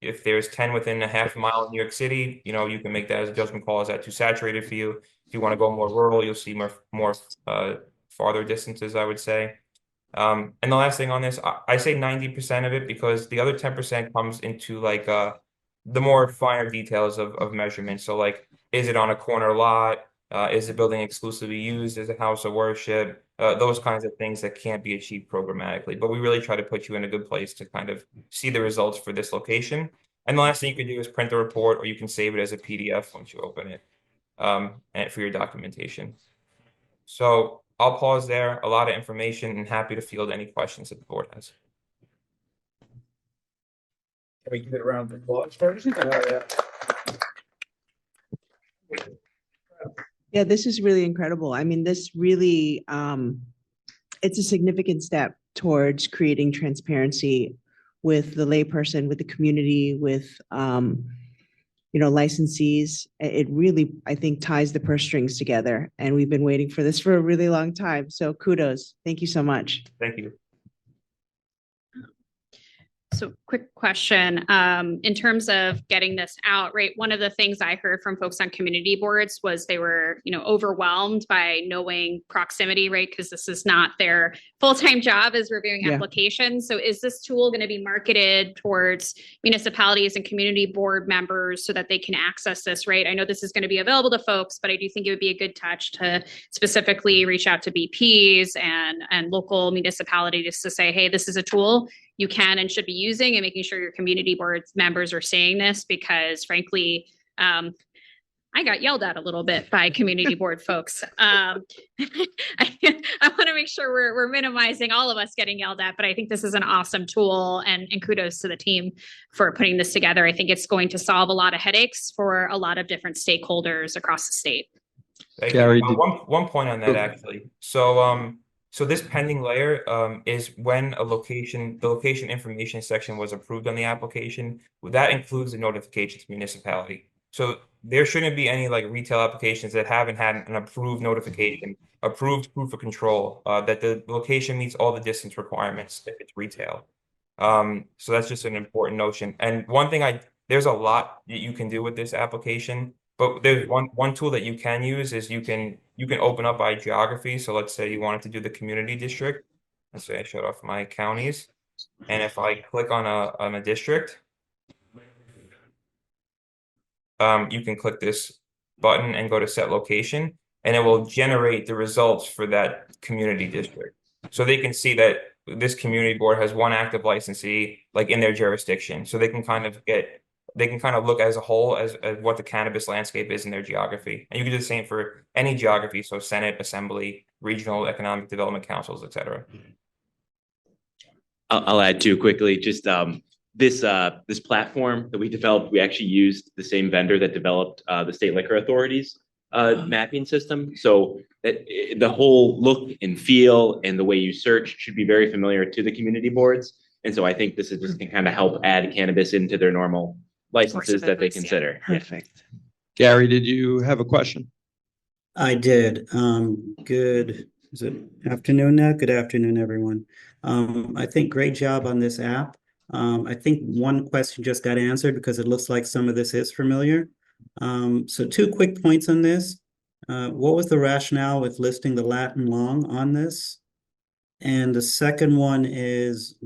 If there's 10 within a half mile of New York City, you can make that as a judgment call. Is that too saturated for you? If you want to go more rural, you'll see more farther distances, I would say. And the last thing on this, I say 90% of it because the other 10% comes into like the more finer details of measurement. So like, is it on a corner lot? Is the building exclusively used as a house of worship? Those kinds of things that can't be achieved programmatically. But we really try to put you in a good place to kind of see the results for this location. And the last thing you can do is print the report, or you can save it as a PDF once you open it and for your documentation. So I'll pause there. A lot of information, and happy to field any questions that the board has. Can we give it a round of applause first? Yeah, this is really incredible. I mean, this really, it's a significant step towards creating transparency with the layperson, with the community, with, licensees. It really, I think, ties the purse strings together. And we've been waiting for this for a really long time. So kudos. Thank you so much. Thank you. So quick question, in terms of getting this out, right? One of the things I heard from folks on community boards was they were, overwhelmed by knowing proximity, right? Because this is not their full-time job is reviewing Yeah. applications. So is this tool going to be marketed towards municipalities and community board members so that they can access this, right? I know this is going to be available to folks, but I do think it would be a good touch to specifically reach out to BPs and local municipalities to say, hey, this is a tool you can and should be using, and making sure your community board members are seeing this, because frankly, I got yelled at a little bit by community board folks. I want to make sure we're minimizing all of us getting yelled at, but I think this is an awesome tool, and kudos to the team for putting this together. I think it's going to solve a lot of headaches for a lot of different stakeholders across the state. Thank Gary, you. One point on that, actually. So this pending layer is when the location information section was approved on the application. That includes the notification to municipality. So there shouldn't be any like retail applications that haven't had an approved notification, approved proof of control, that the location meets all the distance requirements if it's retail. So that's just an important notion. And one thing there's a lot that you can do with this application. But there's one tool that you can use is you can open up by geography. So let's say you wanted to do the community district. Let's say I shut off my counties, and if I click on a district, you can click this button and go to set location, and it will generate the results for that community district. So they can see that this community board has one active licensee like in their jurisdiction. So they can kind of look as a whole as what the cannabis landscape is in their geography. And you can do the same for any geography. So Senate, Assembly, regional economic development councils, et cetera. I'll add too quickly, just this platform that we developed, we actually used the same vendor that developed the state liquor authorities mapping system. So that the whole look and feel and the way you search should be very familiar to the community boards. And so I think this is just can kind of help add cannabis into their normal licenses that they consider. Yeah. Perfect. Gary, did you have a question? I did. Is it afternoon now? Good afternoon, everyone. I think great job on this app. I think one question just got answered because it looks like some of this is familiar. So 2 quick points on this. What was the rationale with listing the Latin long on this? And the second one is,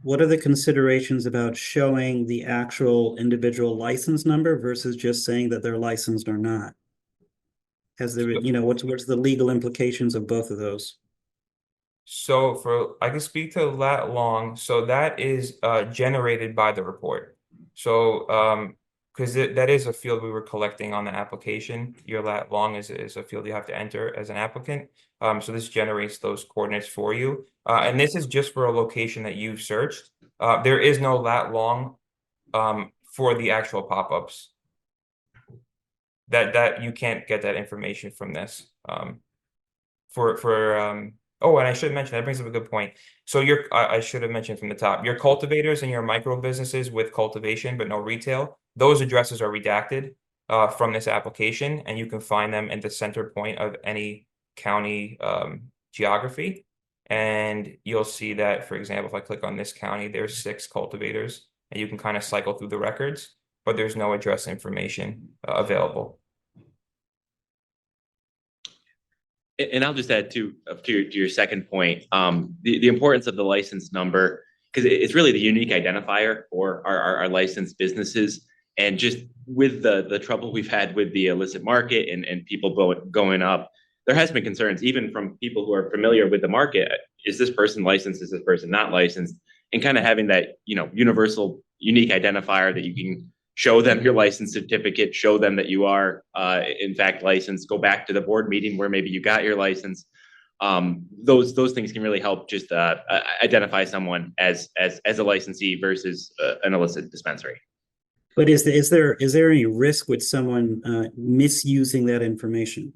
what are the considerations about showing the actual individual license number versus just saying that they're licensed or not? Has there, what's the legal implications of both of those? So I can speak to lat long. So that is generated by the report. So because that is a field we were collecting on the application. Your lat long is a field you have to enter as an applicant. So this generates those coordinates for you. And this is just for a location that you've searched. There is no lat long for the actual pop-ups. That you can't get that information from this. Oh, and I should mention, that brings up a good point. So I should have mentioned from the top, your cultivators and your micro businesses with cultivation but no retail, those addresses are redacted from this application, and you can find them at the center point of any county geography. And you'll see that, for example, if I click on this county, there's 6 cultivators, and you can kind of cycle through the records, but there's no address information available. And I'll just add to your second point, the importance of the license number, because it's really the unique identifier for our licensed businesses. And just with the trouble we've had with the illicit market and people going up, there has been concerns even from people who are familiar with the market. Is this person licensed? Is this person not licensed? And kind of having that, universal, unique identifier that you can show them your license certificate, show them that you are in fact licensed, go back to the board meeting where maybe you got your license. Those things can really help just identify someone as a licensee versus an illicit dispensary. But is there any risk with someone misusing that information?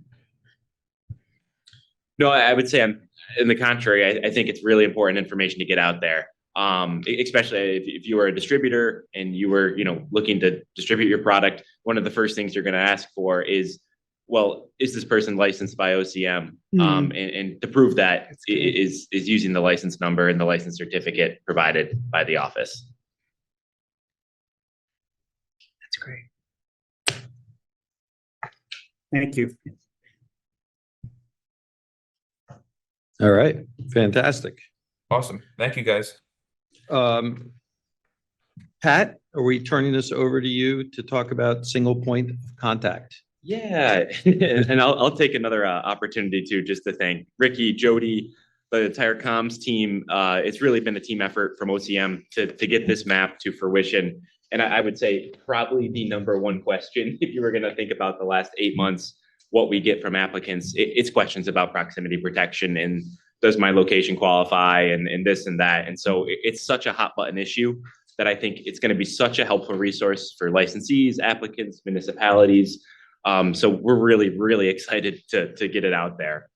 No, I would say I'm in the contrary. I think it's really important information to get out there. especially if you were a distributor and you were, looking to distribute your product, one of the first things you're going to ask for is, well, is this person licensed by OCM? And to prove that is using the license number and the license certificate provided by the office. That's great. Thank you. All right, fantastic. Awesome. Thank you, guys. Pat, are we turning this over to you to talk about single point of contact? Yeah, and I'll take another opportunity just to thank Ricky, Jody, the entire comms team. It's really been a team effort from OCM to get this map to fruition. And I would say probably the number one question, if you were going to think about the last 8 months, what we get from applicants, it's questions about proximity protection and does my location qualify and this and that. And so it's such a hot button issue that I think it's going to be such a helpful resource for licensees, applicants, municipalities. So we're really, really excited to get it out there.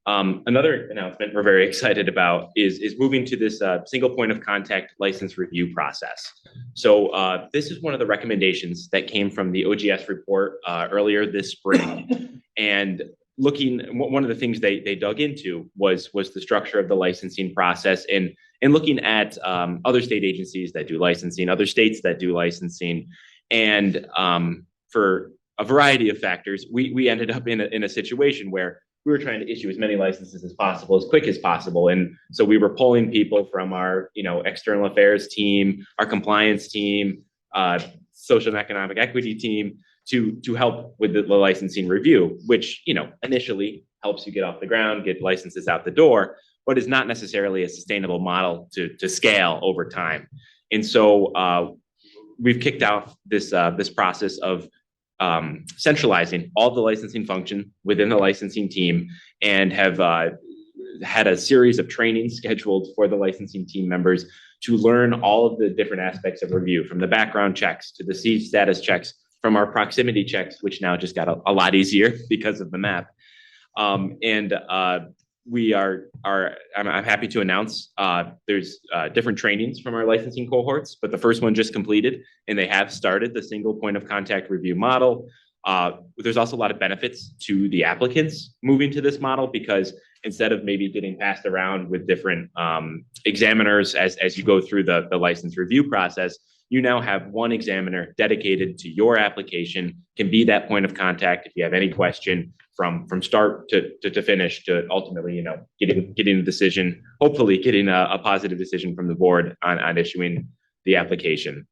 Another announcement we're very excited about is moving to this single point of contact license review process. So this is one of the recommendations that came from the OGS report earlier this spring. And one of the things they dug into was the structure of the licensing process and looking at other state agencies that do licensing, other states that do licensing. And for a variety of factors, we ended up in a situation where we were trying to issue as many licenses as possible, as quick as possible. And so we were pulling people from our, external affairs team, our compliance team, social and economic equity team to help with the licensing review, which, initially helps you get off the ground, get licenses out the door, but is not necessarily a sustainable model to scale over time. And so we've kicked off this process of centralizing all the licensing function within the licensing team and have had a series of trainings scheduled for the licensing team members to learn all of the different aspects of review, from the background checks to the seed status checks, from our proximity checks, which now just got a lot easier because of the map. We are I'm happy to announce there's different trainings from our licensing cohorts, but the first one just completed and they have started the single point of contact review model. There's also a lot of benefits to the applicants moving to this model because instead of maybe getting passed around with different examiners as you go through the license review process, you now have one examiner dedicated to your application, can be that point of contact if you have any question from start to finish to ultimately, getting a decision, hopefully getting a positive decision from the board on issuing the application.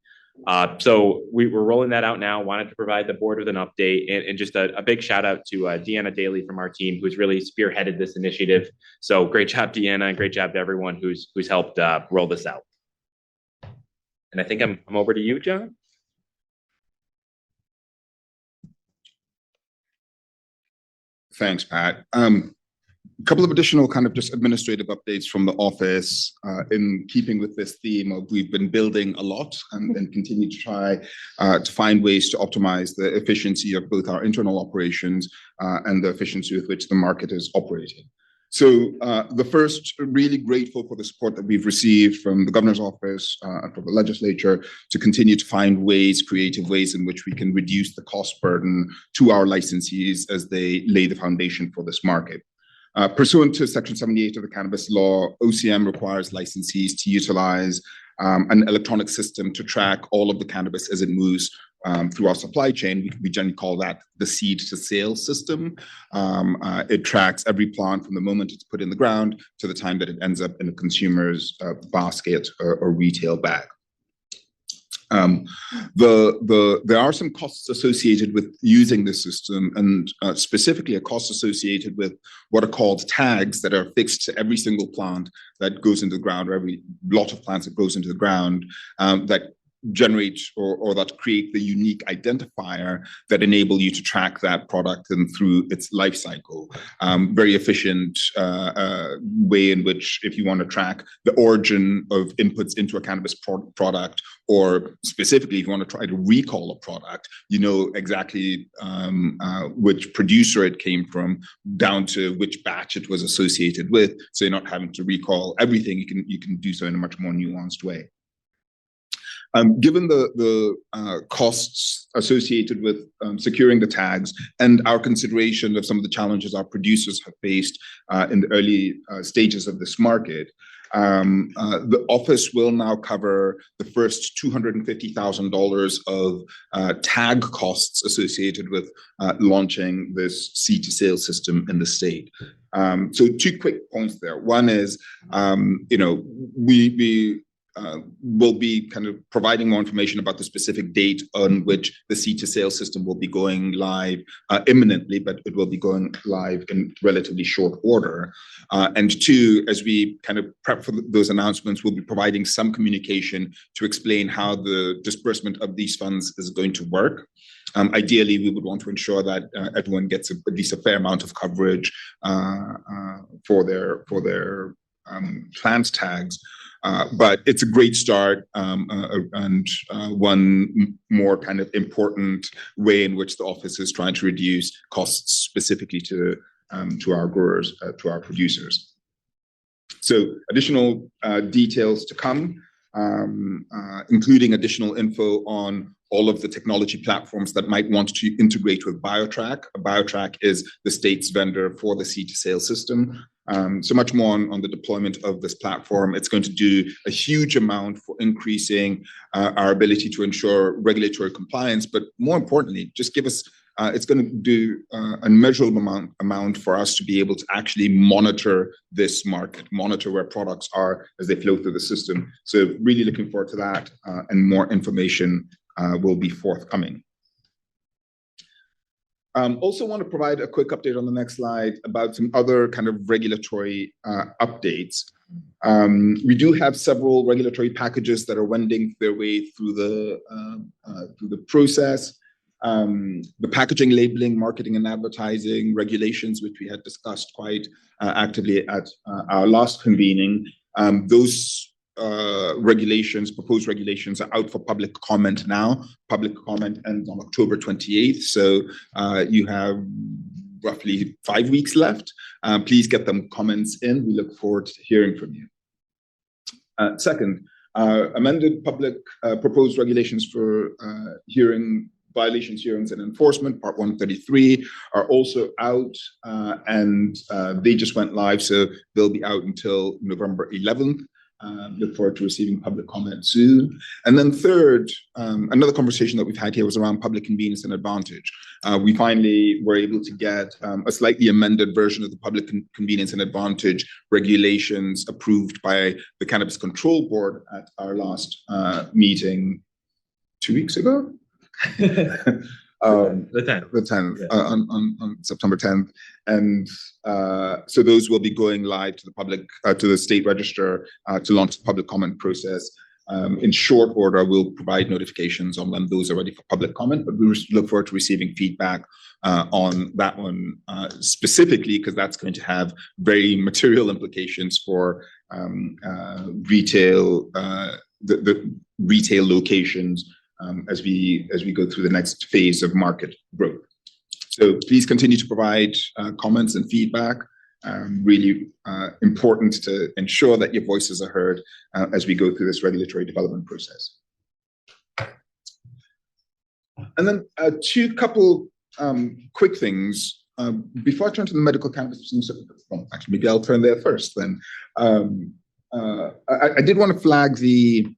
So we're rolling that out now. Wanted to provide the board with an update and just a big shout out to Deanna Daly from our team, who's really spearheaded this initiative. So great job, Deanna, and great job to everyone who's helped roll this out. And I think I'm over to you, John. Thanks, Pat. A couple of additional kind of just administrative updates from the office in keeping with this theme of we've been building a lot and continue to try to find ways to optimize the efficiency of both our internal operations and the efficiency with which the market is operating. So the first, really grateful for the support that we've received from the governor's office and from the legislature to continue to find ways, creative ways in which we can reduce the cost burden to our licensees as they lay the foundation for this market. Pursuant to Section 78 of the Cannabis Law, OCM requires licensees to utilize an electronic system to track all of the cannabis as it moves through our supply chain. We generally call that the seed to sale system. It tracks every plant from the moment it's put in the ground to the time that it ends up in a consumer's basket or retail bag. There are some costs associated with using this system, and specifically a cost associated with what are called tags that are fixed to every single plant that goes into the ground, or every lot of plants that goes into the ground, that generate or that create the unique identifier that enable you to track that product and through its life cycle. Very efficient way in which, if you want to track the origin of inputs into a cannabis product, or specifically if you want to try to recall a product, you know exactly which producer it came from, down to which batch it was associated with. So you're not having to recall everything. You can do so in a much more nuanced way. Given the costs associated with securing the tags and our consideration of some of the challenges our producers have faced in the early stages of this market, the office will now cover the first $250,000 of tag costs associated with launching this seed to sale system in the state. So 2 quick points there. One is, we will be kind of providing more information about the specific date on which the seed to sale system will be going live imminently, but it will be going live in relatively short order. And 2, as we kind of prep for those announcements, we'll be providing some communication to explain how the disbursement of these funds is going to work. Ideally, we would want to ensure that everyone gets at least a fair amount of coverage for their plant tags. But it's a great start, and one more kind of important way in which the office is trying to reduce costs specifically to our growers, to our producers. So additional details to come, including additional info on all of the technology platforms that might want to integrate with BioTrack. BioTrack is the state's vendor for the seed to sale system. So much more on the deployment of this platform. It's going to do a huge amount for increasing our ability to ensure regulatory compliance, but more importantly, just give us, it's going to do a measurable amount for us to be able to actually monitor this market, monitor where products are as they flow through the system. So really looking forward to that, and more information will be forthcoming. Also want to provide a quick update on the next slide about some other kind of regulatory updates. We do have several regulatory packages that are wending their way through the process. The packaging, labeling, marketing, and advertising regulations, which we had discussed quite actively at our last convening, those proposed regulations are out for public comment now. Public comment ends on October 28th. So you have roughly 5 weeks left. Please get them comments in. We look forward to hearing from you. Second, amended public proposed regulations for violations, hearings, and enforcement, Part 133, are also out, and they just went live, so they'll be out until November 11th. Look forward to receiving public comment soon. And then third, another conversation that we've had here was around public convenience and advantage. We finally were able to get a slightly amended version of the public convenience and advantage regulations approved by the Cannabis Control Board at our last meeting 2 weeks ago. The 10th, yeah. On September 10th, and so those will be going live to the public, to the state register, to launch the public comment process. In short order, we'll provide notifications on when those are ready for public comment, but we look forward to receiving feedback on that one specifically, because that's going to have very material implications for retail, the retail locations. As we go through the next phase of market growth. So please continue to provide comments and feedback. Really important to ensure that your voices are heard as we go through this regulatory development process. And then couple quick things. Before I turn to the medical cannabis, well, actually, maybe I'll turn there first then. I did want to flag the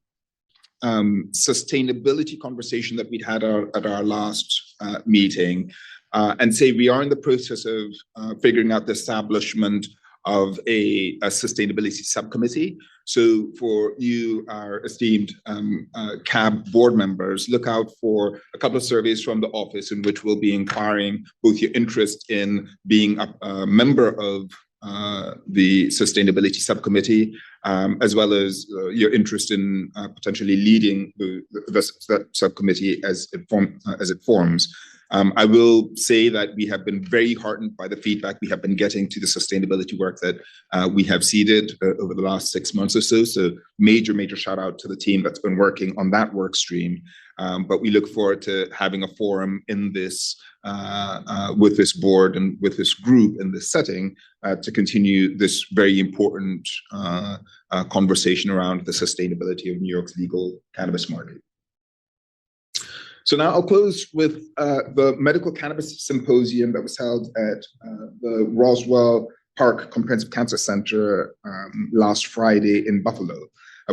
sustainability conversation that we'd had at our last meeting, and say we are in the process of figuring out the establishment of a sustainability subcommittee. So for you, our esteemed CAB board members, look out for a couple of surveys from the office in which we'll be inquiring both your interest in being a member of the sustainability subcommittee, as well as your interest in potentially leading the subcommittee as it forms. I will say that we have been very heartened by the feedback we have been getting to the sustainability work that we have seeded over the last 6 months or so. So major shout out to the team that's been working on that work stream. But we look forward to having a forum in this with this board and with this group in this setting to continue this very important conversation around the sustainability of New York's legal cannabis market. So now I'll close with the Medical Cannabis Symposium that was held at the Roswell Park Comprehensive Cancer Center last Friday in Buffalo.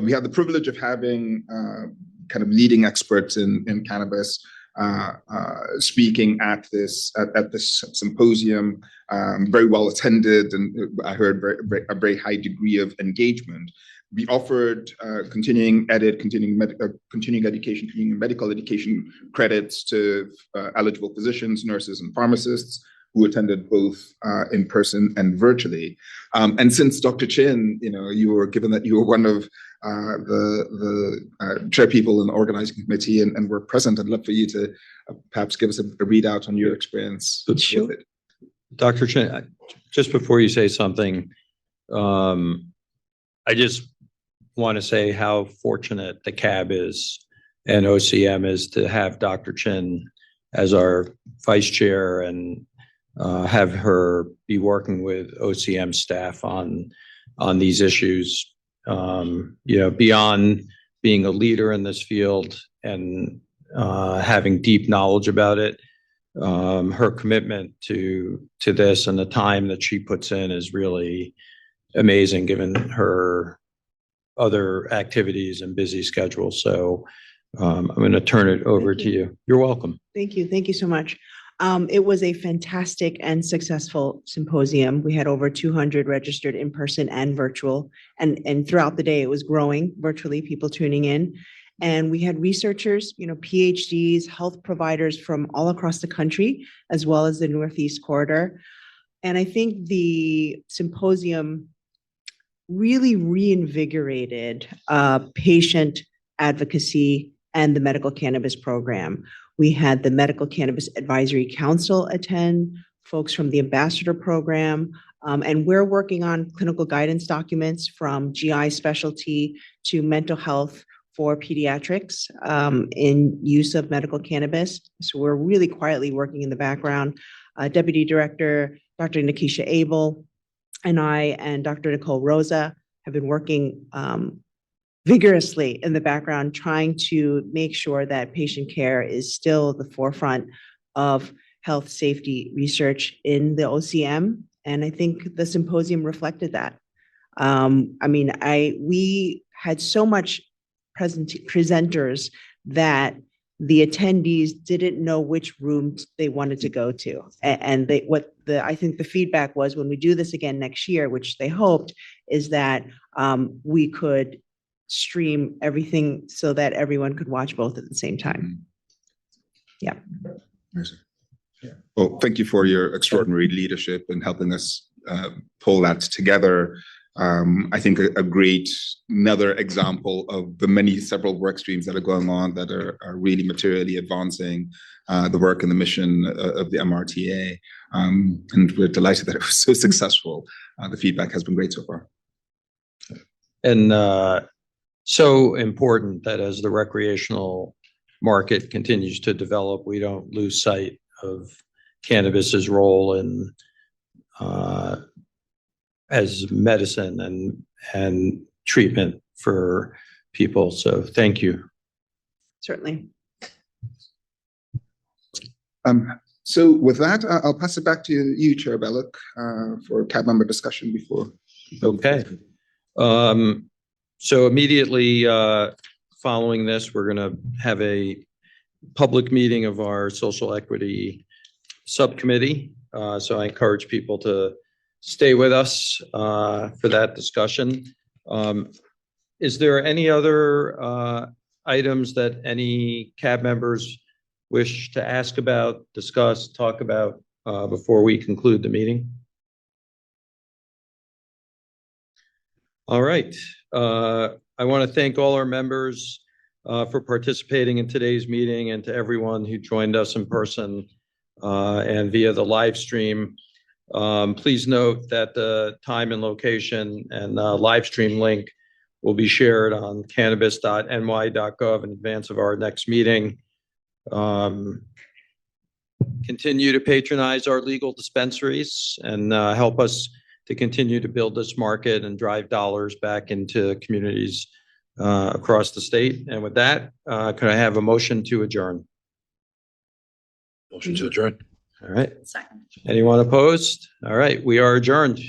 We had the privilege of having kind of leading experts in cannabis speaking at this symposium, very well attended, and I heard a very high degree of engagement. We offered continuing education, continuing medical education credits to eligible physicians, nurses, and pharmacists who attended both in person and virtually. And since Dr. Chin, you were given that you were one of the chair people in the organizing committee and were present, I'd love for you to perhaps give us a readout on your experience with it. Dr. Chin, just before you say something, I just want to say how fortunate the CAB is and OCM is to have Dr. Chin as our vice chair and have her be working with OCM staff on these issues. Beyond being a leader in this field and having deep knowledge about it, her commitment to this and the time that she puts in is really amazing given her other activities and busy schedule. So I'm going to turn it over to you. You're welcome. Thank you. Thank you so much. It was a fantastic and successful symposium. We had over 200 registered in person and virtual, and throughout the day it was growing virtually, people tuning in. And we had researchers, PhDs, health providers from all across the country, as well as the Northeast corridor. And I think the symposium really reinvigorated patient advocacy and the medical cannabis program. We had the Medical Cannabis Advisory Council attend, folks from the Ambassador Program, and we're working on clinical guidance documents from GI specialty to mental health for pediatrics in use of medical cannabis. So we're really quietly working in the background. Deputy Director, Dr. Nikisha Abel, and I and Dr. Nicole Rosa have been working vigorously in the background, trying to make sure that patient care is still the forefront of health safety research in the OCM. And I think the symposium reflected that. We had so much presenters that the attendees didn't know which room they wanted to go to. And I think the feedback was, when we do this again next year, which they hoped, is that we could stream everything so that everyone could watch both at the same time. Yeah. Well, thank you for your extraordinary leadership in helping us pull that together. I think another example of the several work streams that are going on that are really materially advancing the work and the mission of the MRTA. And we're delighted that it was so successful. The feedback has been great so far. And so important that as the recreational market continues to develop, we don't lose sight of cannabis's role in as medicine and treatment for people. So thank you. Certainly. So with that, I'll pass it back to you, Chair Belloc, for CAB member discussion before. Okay. So immediately following this, we're going to have a public meeting of our social equity subcommittee. So I encourage people to stay with us for that discussion. Is there any other items that any CAB members wish to ask about, discuss, talk about before we conclude the meeting? All right. I want to thank all our members for participating in today's meeting, and to everyone who joined us in person and via the live stream. Please note that the time and location and live stream link will be shared on cannabis.ny.gov in advance of our next meeting. Continue to patronize our legal dispensaries and help us to continue to build this market and drive dollars back into communities across the state. And with that, could I have a motion to adjourn? Motion to adjourn. All right. Second. Anyone opposed? All right, we are adjourned.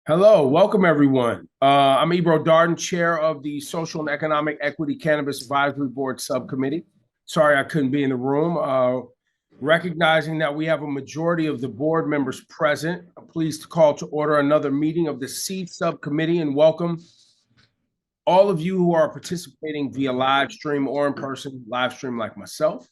Hello, welcome everyone. I'm Ebro Darden, chair of the Social and Economic Equity Cannabis Advisory Board Subcommittee. Sorry I couldn't be in the room. Recognizing that we have a majority of the board members present, I'm pleased to call to order another meeting of the C Subcommittee and welcome all of you who are participating via live stream or in person, live stream like myself.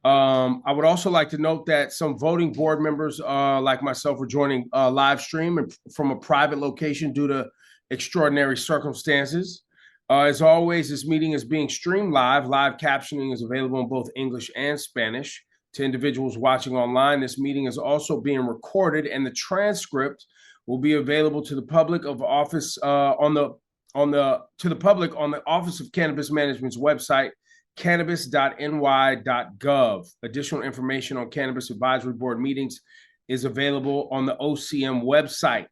I would also like to note that some voting board members like myself are joining live stream and from a private location due to extraordinary circumstances. As always, this meeting is being streamed live. Live captioning is available in both English and Spanish. To individuals watching online, this meeting is also being recorded, and the transcript will be available to the public of office on the Office of Cannabis Management's website, cannabis.ny.gov. Additional information on Cannabis Advisory Board meetings is available on the OCM website.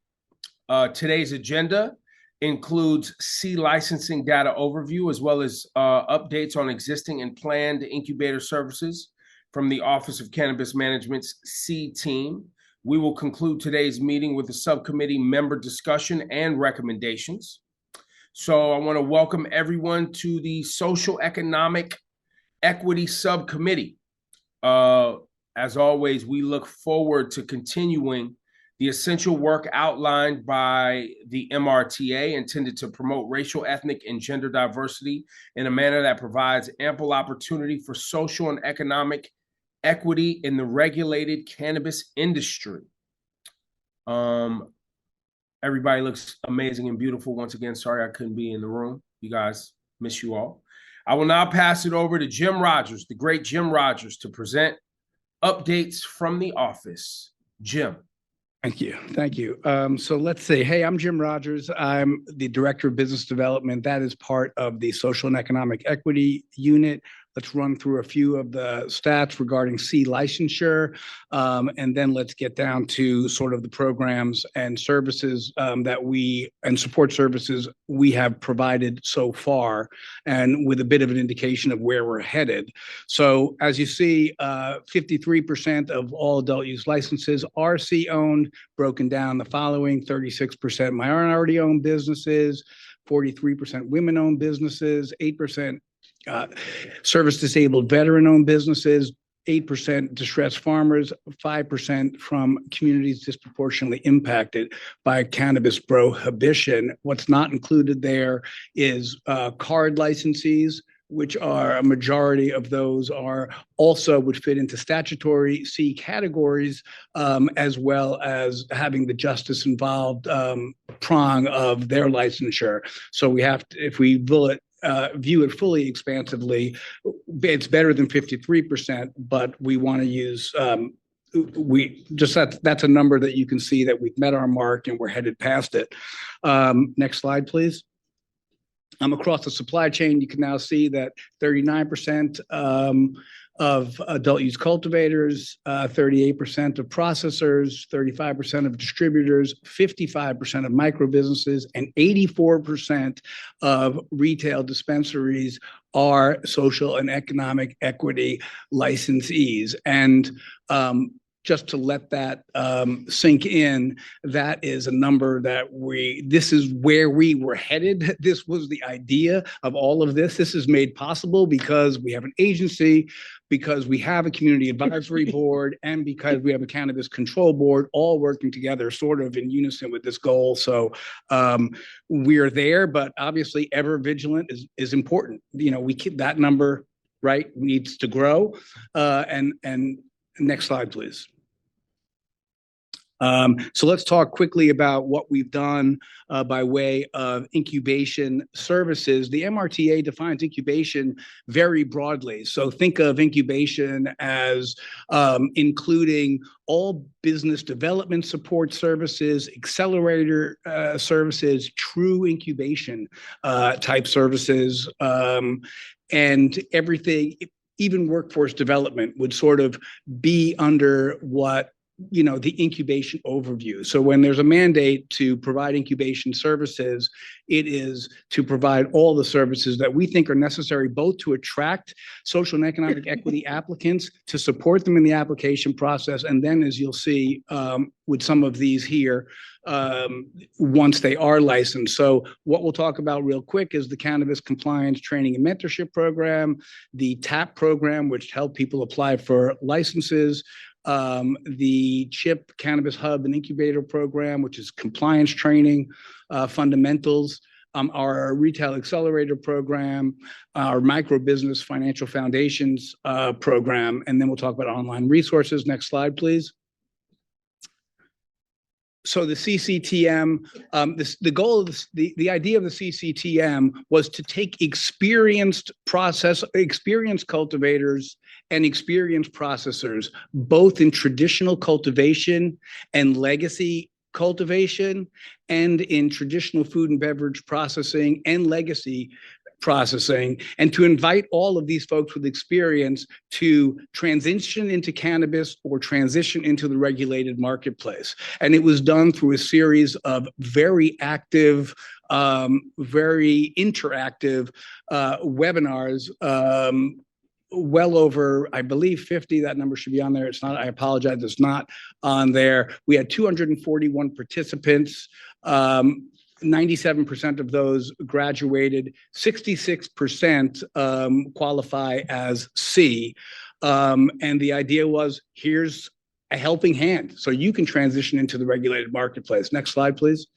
Today's agenda includes C licensing data overview, as well as updates on existing and planned incubator services from the Office of Cannabis Management's C team. We will conclude today's meeting with a subcommittee member discussion and recommendations. So I want to welcome everyone to the Social Economic Equity Subcommittee. As always, we look forward to continuing the essential work outlined by the MRTA intended to promote racial, ethnic, and gender diversity in a manner that provides ample opportunity for social and economic equity in the regulated cannabis industry. Everybody looks amazing and beautiful. Once again, sorry I couldn't be in the room. You guys, miss you all. I will now pass it over to Jim Rogers, the great Jim Rogers, to present updates from the office. Jim. Thank you. Thank you. So let's see. Hey, I'm Jim Rogers. I'm the Director of Business Development. That is part of the Social and Economic Equity Unit. Let's run through a few of the stats regarding C licensure, and then let's get down to sort of the programs and services and support services we have provided so far, and with a bit of an indication of where we're headed. So as you see, 53% of all adult use licenses are C owned, broken down the following: 36% minority owned businesses, 43% women owned businesses, 8% service disabled veteran owned businesses, 8% distressed farmers, 5% from communities disproportionately impacted by cannabis prohibition. What's not included there is CAURD licensees, which are a majority of those are also would fit into statutory C categories, as well as having the justice involved prong of their licensure. So we have to, if we view it fully expansively, it's better than 53%, but we want to use that's a number that you can see that we've met our mark and we're headed past it. Next slide, please. Across the supply chain, you can now see that 39% of adult use cultivators, 38% of processors, 35% of distributors, 55% of micro businesses, and 84% of retail dispensaries are social and economic equity licensees. And just to let that sink in, that is a number that this is where we were headed. This was the idea of all of this. This is made possible because we have an agency, because we have a community advisory board, and because we have a cannabis control board, all working together sort of in unison with this goal. So we're there, but obviously ever vigilant is important. We keep that number, right, needs to grow. And next slide, please. So let's talk quickly about what we've done by way of incubation services. The MRTA defines incubation very broadly. So think of incubation as including all business development support services, accelerator services, true incubation type services, and everything, even workforce development would sort of be under what the incubation overview. So when there's a mandate to provide incubation services, it is to provide all the services that we think are necessary, both to attract social and economic equity applicants, to support them in the application process, and then, as you'll see with some of these here, once they are licensed. So what we'll talk about real quick is the Cannabis Compliance Training and Mentorship Program, the TAP program, which help people apply for licenses, the CHIP Cannabis Hub and Incubator Program, which is compliance training, fundamentals, our Retail Accelerator Program, our Micro Business Financial Foundations Program, and then we'll talk about online resources. Next slide, please. So the CCTM, the goal of the idea of the CCTM was to take experienced cultivators and experienced processors, both in traditional cultivation and legacy cultivation, and in traditional food and beverage processing and legacy processing, and to invite all of these folks with experience to transition into cannabis or transition into the regulated marketplace. And it was done through a series of very active, very interactive webinars, well over, I believe, 50. That number should be on there. It's not, I apologize, it's not on there. We had 241 participants. 97% of those graduated, 66% qualify as C. And the idea was, here's a helping hand so you can transition into the regulated marketplace. Next slide, please.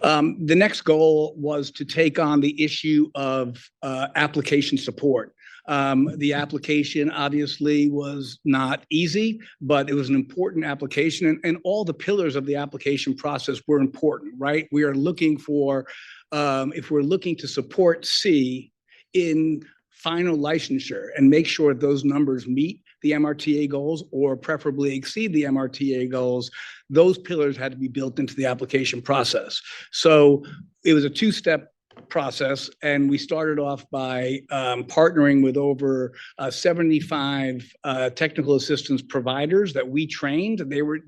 The next goal was to take on the issue of application support. The application obviously was not easy, but it was an important application, and all the pillars of the application process were important, right? We are looking for, if we're looking to support C in final licensure and make sure those numbers meet the MRTA goals or preferably exceed the MRTA goals, those pillars had to be built into the application process. So it was a two-step process, and we started off by partnering with over 75 technical assistance providers that we trained.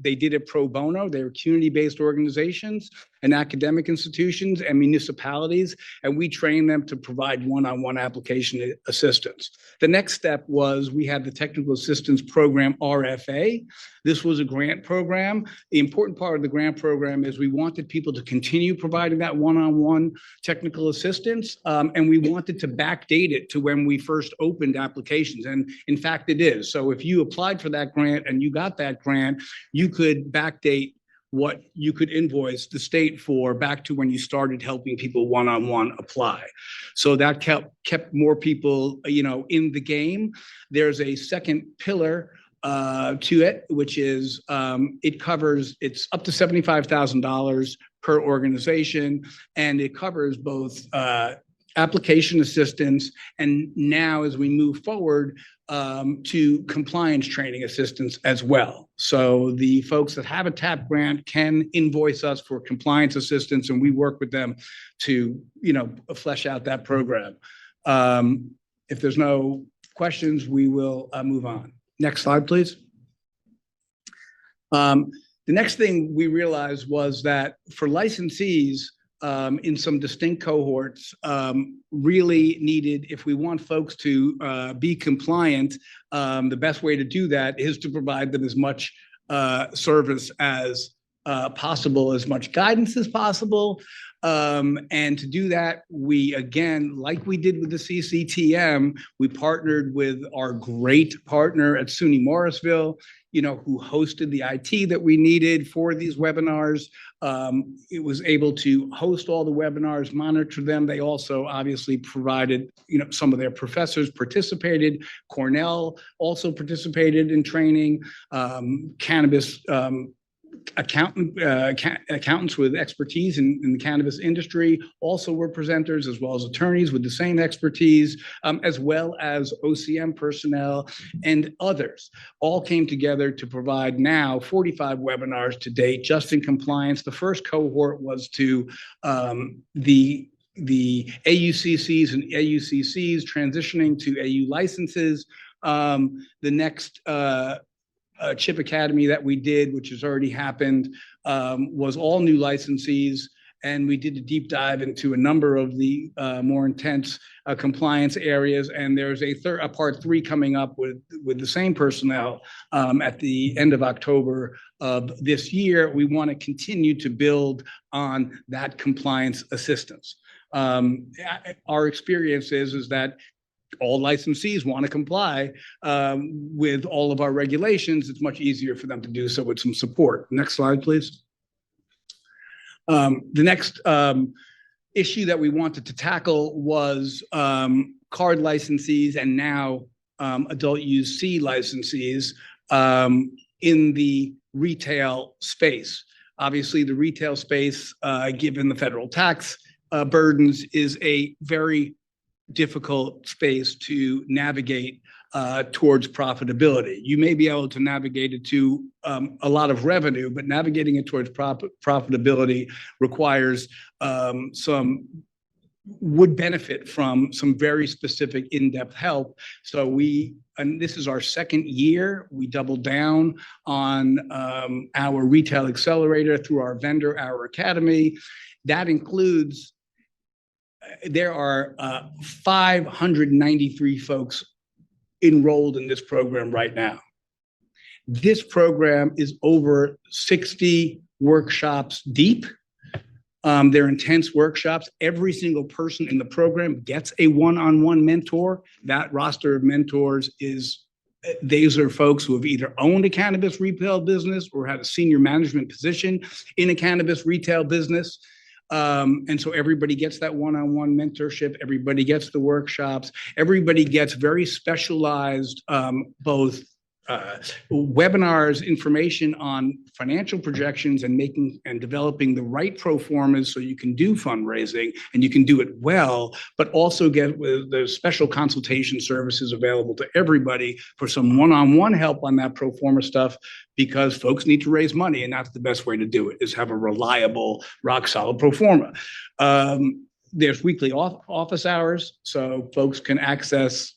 They did it pro bono. They were community-based organizations and academic institutions and municipalities, and we trained them to provide one-on-one application assistance. The next step was we had the Technical Assistance Program, RFA. This was a grant program. The important part of the grant program is we wanted people to continue providing that one-on-one technical assistance, and we wanted to backdate it to when we first opened applications, and in fact it is. So if you applied for that grant and you got that grant, you could backdate what you could invoice the state for back to when you started helping people one-on-one apply. So that kept more people, in the game. There's a second pillar to it, which is it's up to $75,000 per organization, and it covers both application assistance, and now as we move forward to compliance training assistance as well. So the folks that have a TAP grant can invoice us for compliance assistance, and we work with them to, flesh out that program. If there's no questions, we will move on. Next slide, please. The next thing we realized was that for licensees, in some distinct cohorts really needed, if we want folks to be compliant, the best way to do that is to provide them as much service as possible, as much guidance as possible. And to do that, we, again, like we did with the CCTM, we partnered with our great partner at SUNY Morrisville, who hosted the IT that we needed for these webinars. It was able to host all the webinars, monitor them. They also obviously provided, some of their professors participated. Cornell also participated in training. Cannabis accountants with expertise in the cannabis industry also were presenters, as well as attorneys with the same expertise, as well as OCM personnel and others, all came together to provide now 45 webinars to date, just in compliance. The first cohort was to the AUCCs and AUCCs transitioning to AU licenses. The next Chip Academy that we did, which has already happened, was all new licensees, and we did a deep dive into a number of the more intense compliance areas. And there's a part 3 coming up with the same personnel at the end of October of this year. We want to continue to build on that compliance assistance. Our experience is that all licensees want to comply with all of our regulations. It's much easier for them to do so with some support. Next slide, please. The next issue that we wanted to tackle was CAURD licensees and now adult use C licensees in the retail space. Obviously, the retail space, given the federal tax burdens, is a very difficult space to navigate towards profitability. You may be able to navigate it to a lot of revenue, but navigating it towards profitability requires would benefit from some very specific in-depth help. So and this is our second year, we doubled down on our retail accelerator through our vendor, our academy. That includes, there are 593 folks enrolled in this program right now. This program is over 60 workshops deep. They're intense workshops. Every single person in the program gets a one-on-one mentor. That roster of mentors these are folks who have either owned a cannabis retail business or had a senior management position in a cannabis retail business. And so everybody gets that one-on-one mentorship. Everybody gets the workshops. Everybody gets very specialized, both webinars, information on financial projections, and making and developing the right pro formas so you can do fundraising and you can do it well, but also get the special consultation services available to everybody for some one-on-one help on that pro forma stuff, because folks need to raise money, and that's the best way to do it, is have a reliable, rock-solid pro forma. There's weekly office hours, so folks can access,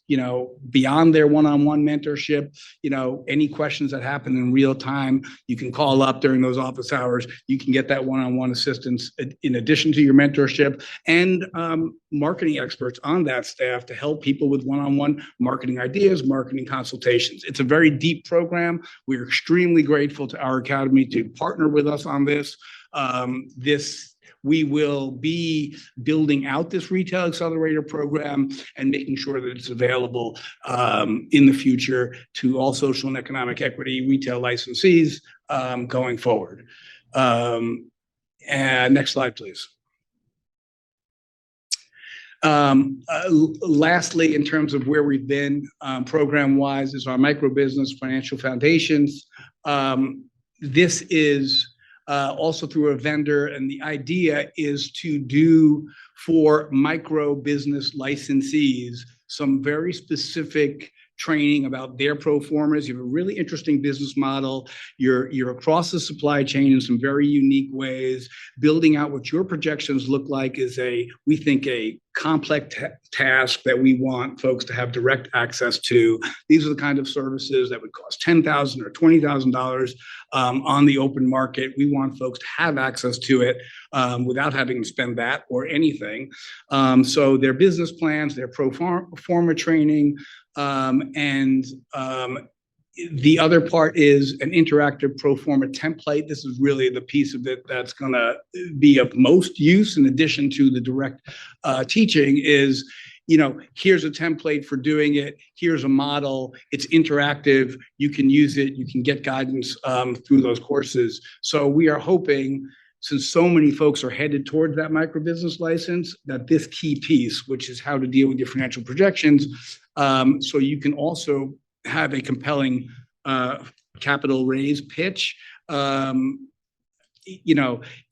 beyond their one-on-one mentorship, any questions that happen in real time, you can call up during those office hours. You can get that one-on-one assistance in addition to your mentorship, and marketing experts on that staff to help people with one-on-one marketing ideas, marketing consultations. It's a very deep program. We're extremely grateful to our academy to partner with us on this. We will be building out this retail accelerator program and making sure that it's available in the future to all social and economic equity retail licensees going forward. And next slide, please. Lastly, in terms of where we've been program-wise, is our micro-business financial foundations. This is also through a vendor, and the idea is to do for micro business licensees some very specific training about their pro formas. You have a really interesting business model. You're across the supply chain in some very unique ways. Building out what your projections look like is we think a complex task that we want folks to have direct access to. These are the kind of services that would cost $10,000 or $20,000 on the open market. We want folks to have access to it without having to spend that or anything. So their business plans, their pro forma training, and the other part is an interactive pro forma template. This is really the piece of it that's going to be of most use in addition to the direct teaching is, here's a template for doing it. Here's a model. It's interactive. You can use it. You can get guidance through those courses. So we are hoping, since so many folks are headed towards that microbusiness license, that this key piece, which is how to deal with your financial projections, so you can also have a compelling capital raise pitch,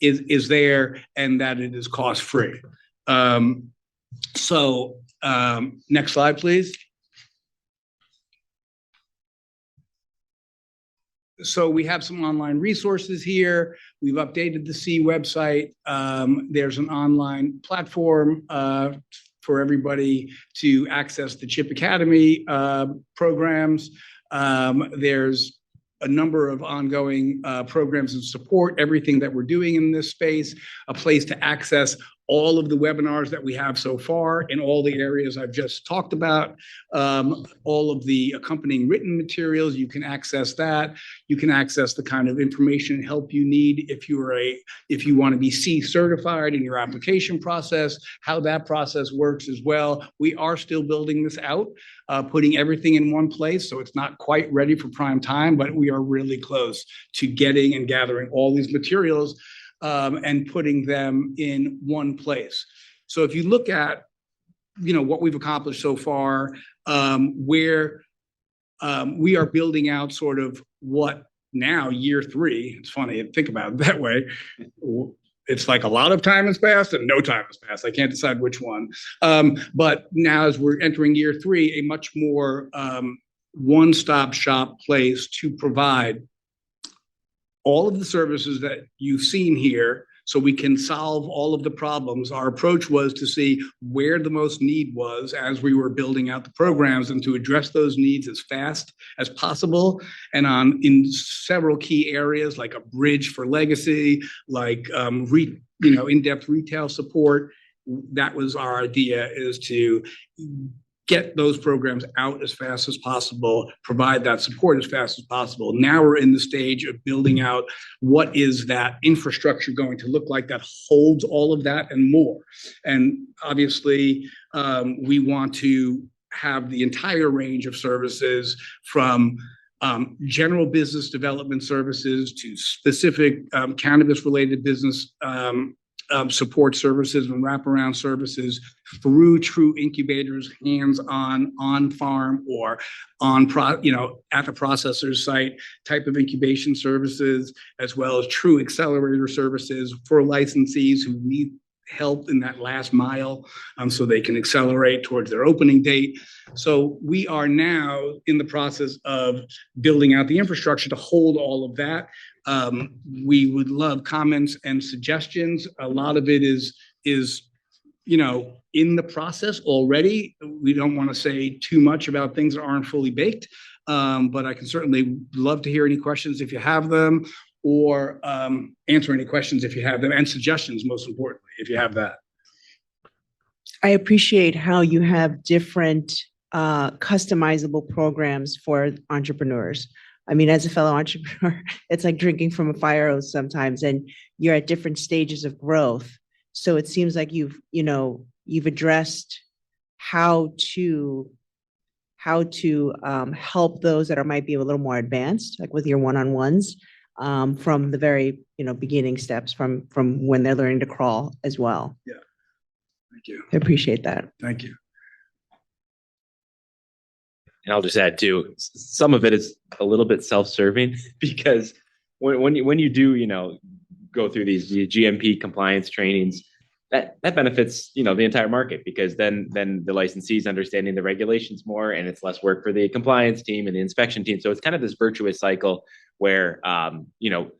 is there, and that it is cost free. Next slide, please. So we have some online resources here. We've updated the C website. There's an online platform for everybody to access the CHIP Academy programs. There's a number of ongoing programs and support everything that we're doing in this space, a place to access all of the webinars that we have so far in all the areas I've just talked about, all of the accompanying written materials. You can access that. You can access the kind of information and help you need if you want to be C certified in your application process, how that process works as well. We are still building this out, putting everything in one place, so it's not quite ready for prime time, but we are really close to getting and gathering all these materials and putting them in one place. So if you look at, what we've accomplished so far, where we are building out sort of what now, year 3, it's funny to think about it that way. It's like a lot of time has passed and no time has passed. I can't decide which one. But now as we're entering year 3, a much more one-stop shop place to provide all of the services that you've seen here, so we can solve all of the problems. Our approach was to see where the most need was as we were building out the programs and to address those needs as fast as possible. And in several key areas like a bridge for legacy, like in-depth retail support, that was our idea, is to get those programs out as fast as possible, provide that support as fast as possible. Now we're in the stage of building out what is that infrastructure going to look like that holds all of that and more. And obviously, we want to have the entire range of services from general business development services to specific cannabis-related business support services and wraparound services, through true incubators, hands-on, on-farm, or at the processor's site type of incubation services, as well as true accelerator services for licensees who need help in that last mile so they can accelerate towards their opening date. So we are now in the process of building out the infrastructure to hold all of that. We would love comments and suggestions. A lot of it is in the process already. We don't want to say too much about things that aren't fully baked, but I can certainly love to hear any questions if you have them, or answer any questions if you have them, and suggestions, most importantly, if you have that. I appreciate how you have different customizable programs for entrepreneurs. I mean, as a fellow entrepreneur, it's like drinking from a fire hose sometimes, and you're at different stages of growth. So it seems like you've addressed how to help those that might be a little more advanced, like with your one-on-ones, from the very beginning steps, from when they're learning to crawl as well. Yeah, thank you. I appreciate that. Thank you. And I'll just add too, some of it is a little bit self-serving, because when you do, go through these GMP compliance trainings, that benefits, the entire market, because then the licensees understanding the regulations more, and it's less work for the compliance team and the inspection team. So it's kind of this virtuous cycle where,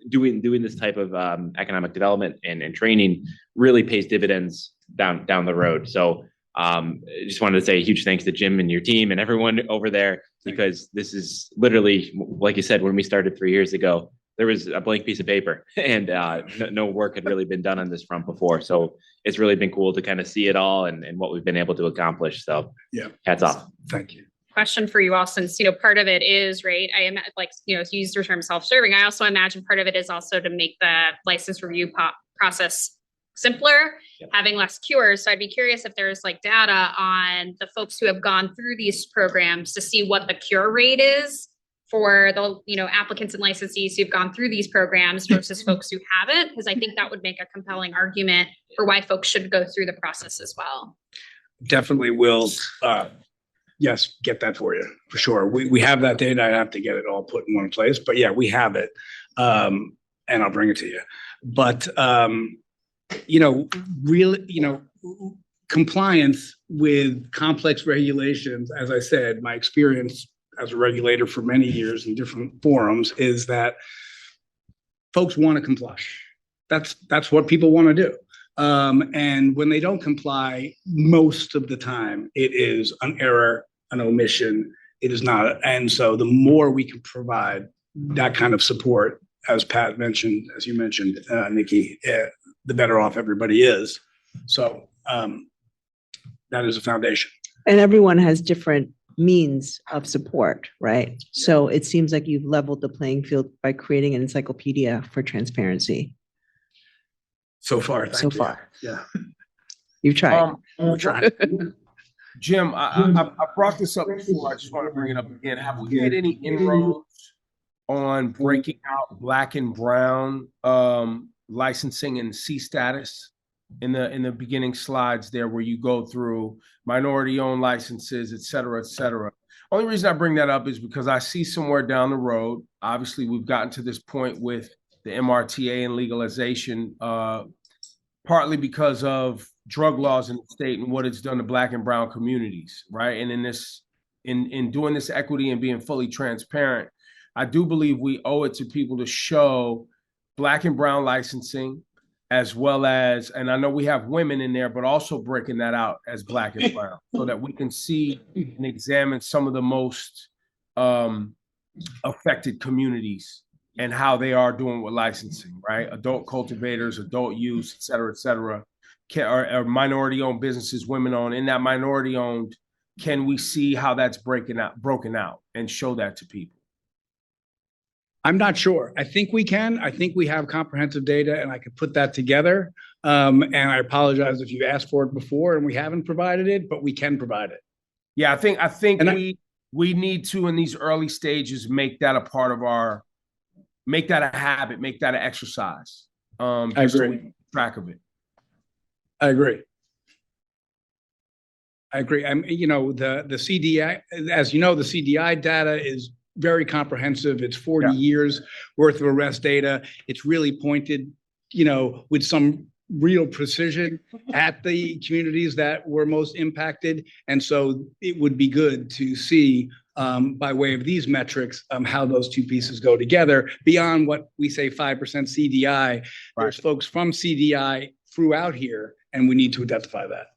doing this type of economic development and training really pays dividends down the road. So I just wanted to say a huge thanks to Jim and your team and everyone over there, because this is literally, like you said, when we started 3 years ago, there was a blank piece of paper, and no work had really been done on this front before. So it's really been cool to kind of see it all and what we've been able to accomplish. So Yeah. hats off. Thank you. Question for you all, since, part of it is, right, I am like, use the term self-serving. I also imagine part of it is also to make the license review process simpler, having less cures. So I'd be curious if there's like data on the folks who have gone through these programs to see what the cure rate is for the, applicants and licensees who've gone through these programs versus folks who haven't, because I think that would make a compelling argument for why folks should go through the process as well. Definitely will, yes, get that for you, for sure. We have that data. I have to get it all put in one place, but yeah, we have it. And I'll bring it to you. But, really, compliance with complex regulations, as I said, my experience as a regulator for many years in different forums is that folks want to comply. That's what people want to do. And when they don't comply, most of the time it is an error, an omission. It is not. And so the more we can provide that kind of support, as Pat mentioned, as you mentioned, Nikki, the better off everybody is. So that is a foundation. And everyone has different means of support, right? So it seems like you've leveled the playing field by creating an encyclopedia for transparency. So far, So far. Yeah. You've tried. Jim, I brought this up before. I just want to bring it up again. Have we made any inroads on breaking out Black and Brown licensing and C status? In the beginning slides there, where you go through minority-owned licenses, et cetera, et cetera. Only reason I bring that up is because I see somewhere down the road, obviously we've gotten to this point with the MRTA and legalization, partly because of drug laws in the state and what it's done to Black and Brown communities, right? And in doing this equity and being fully transparent, I do believe we owe it to people to show Black and Brown licensing, as well as, and I know we have women in there, but also breaking that out as Black and Brown, so that we can see and examine some of the most affected communities and how they are doing with licensing, right? Adult cultivators, adult use, et cetera, or minority-owned businesses, women-owned. In that minority-owned, can we see how that's broken out and show that to people? I'm not sure. I think we can. I think we have comprehensive data, and I could put that together. And I apologize if you asked for it before and we haven't provided it, but we can provide it. Yeah, I think we need to, in these early stages, make that a part of make that a habit, make that an exercise. I agree. So we keep track of it. I agree. The CDI, as you know, the CDI data is very comprehensive. It's 40 years worth of arrest data. It's really pointed, with some real precision at the communities that were most impacted. And so it would be good to see, by way of these metrics, how those two pieces go together beyond what we say 5% CDI. Right. There's folks from CDI throughout here, and we need to identify that.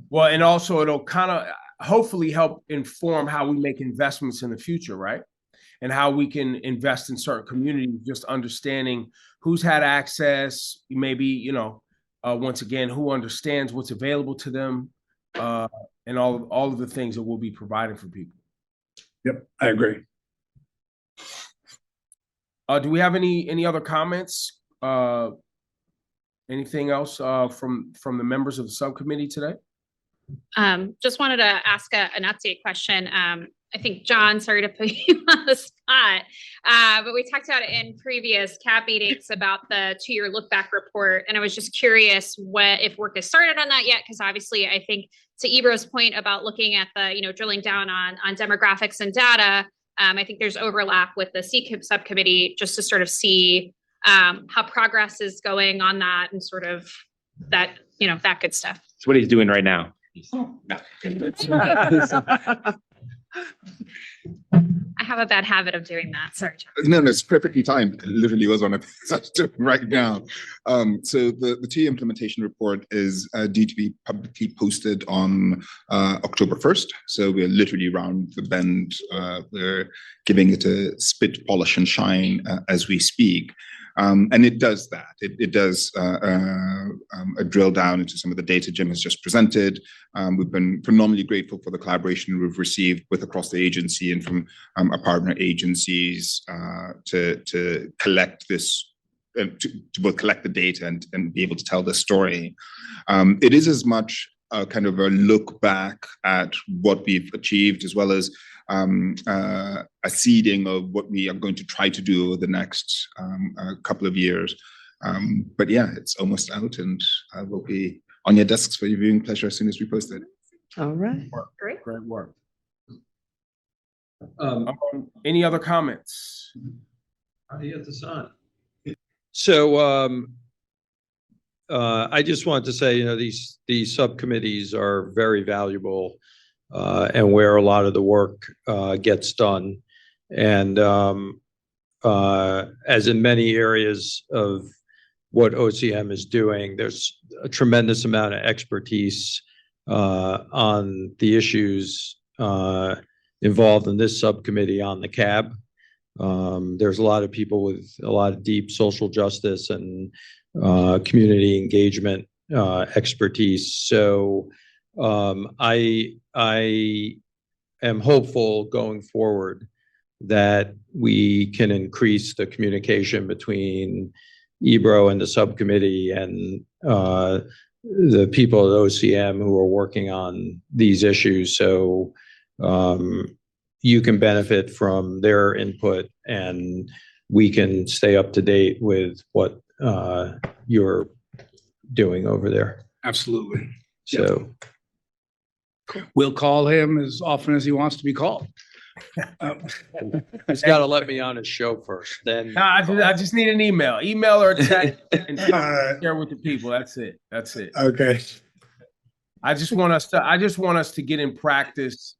Well, and also it'll kind of hopefully help inform how we make investments in the future, right? And how we can invest in certain communities, just understanding who's had access, maybe, once again, who understands what's available to them, and all of the things that we'll be providing for people. Yep, I agree. Do we have any other comments? Anything else from the members of the subcommittee today? Just wanted to ask an update question. I think, John, sorry to put you on the spot, but we talked about it in previous CAB meetings about the 2-year look back report. And I was just curious if work has started on that yet, because obviously I think to Ibro's point about looking at the, drilling down on demographics and data, I think there's overlap with the subcommittee just to sort of see how progress is going on that and sort of that, that good stuff. It's what he's doing right now. I have a bad habit of doing that. Sorry, John. No, it's perfectly timed. It literally was one of the things I was doing right now. So the TEA implementation report is due to be publicly posted on October 1st. So we're literally around the bend. We're giving it a spit, polish, and shine as we speak. And it does that. It does a drill down into some of the data Jim has just presented. We've been phenomenally grateful for the collaboration we've received with across the agency and from our partner agencies to collect this, to both collect the data and be able to tell the story. It is as much kind of a look back at what we've achieved, as well as a seeding of what we are going to try to do over the next couple of years. But yeah, it's almost out and will be on your desks for your viewing pleasure as soon as we post it. All right. Great. Great work. Any other comments? How do you get this on? So I just wanted to say, these subcommittees are very valuable and where a lot of the work gets done. And as in many areas of what OCM is doing, there's a tremendous amount of expertise on the issues involved in this subcommittee on the CAB. There's a lot of people with a lot of deep social justice and community engagement expertise. So I am hopeful going forward that we can increase the communication between EBRO and the subcommittee and the people at OCM who are working on these issues. So you can benefit from their input and we can stay up to date with what you're doing over there. Absolutely. So We'll call him as often as he wants to be called. he's got to let me on his show first. Then I just need an email or a text and share with the people. That's it. Okay. I just want us to get in practice.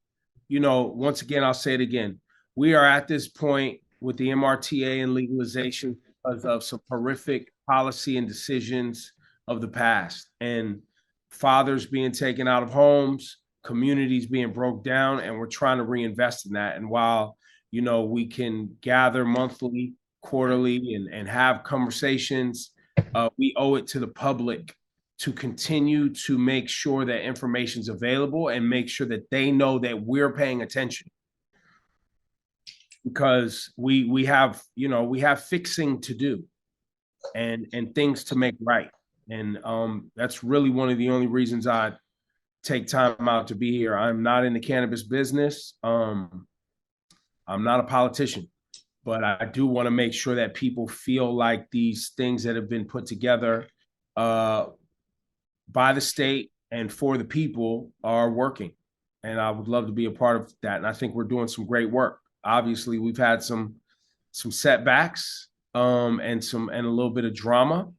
Once again, I'll say it again. We are at this point with the MRTA and legalization because of some horrific policy and decisions of the past, and fathers being taken out of homes, communities being broke down, and we're trying to reinvest in that. And while, we can gather monthly, quarterly, and have conversations, we owe it to the public to continue to make sure that information is available and make sure that they know that we're paying attention. Because we have fixing to do and things to make right. And that's really one of the only reasons I take time out to be here. I'm not in the cannabis business. I'm not a politician, but I do want to make sure that people feel like these things that have been put together by the state and for the people are working. And I would love to be a part of that. And I think we're doing some great work. Obviously, we've had some setbacks and a little bit of drama.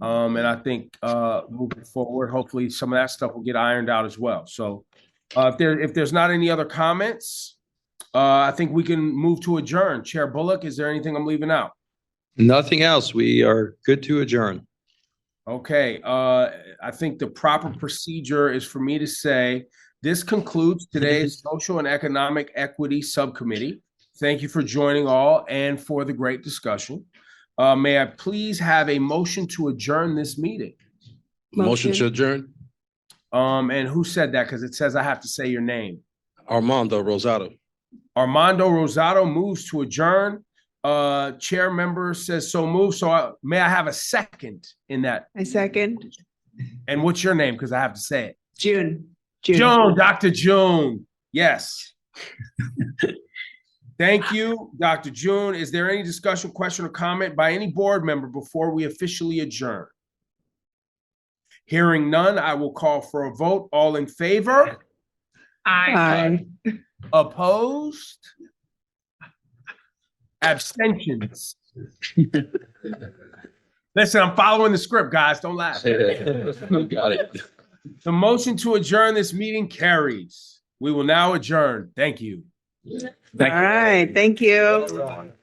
And I think moving forward, hopefully some of that stuff will get ironed out as well. So if there's not any other comments, I think we can move to adjourn. Chair Bullock, is there anything I'm leaving out? nothing else. We are good to adjourn. Okay. I think the proper procedure is for me to say, this concludes today's Social and Economic Equity Subcommittee. Thank you for joining all and for the great discussion. May I please have a motion to adjourn this meeting? Motion to adjourn. And who said that? Because it says I have to say your name. Armando Rosado. Armando Rosado moves to adjourn. Chair member says so moved. So may I have a second in that? I second. And what's your name? Because I have to say it. June. June, Dr. June. Yes. Thank you, Dr. June. Is there any discussion, question, or comment by any board member before we officially adjourn? Hearing none, I will call for a vote. All in favor? Aye. Opposed? Abstentions? Listen, I'm following the script, guys. Don't laugh. Got it. The motion to adjourn this meeting carries. We will now adjourn. Thank you. All right, thank you.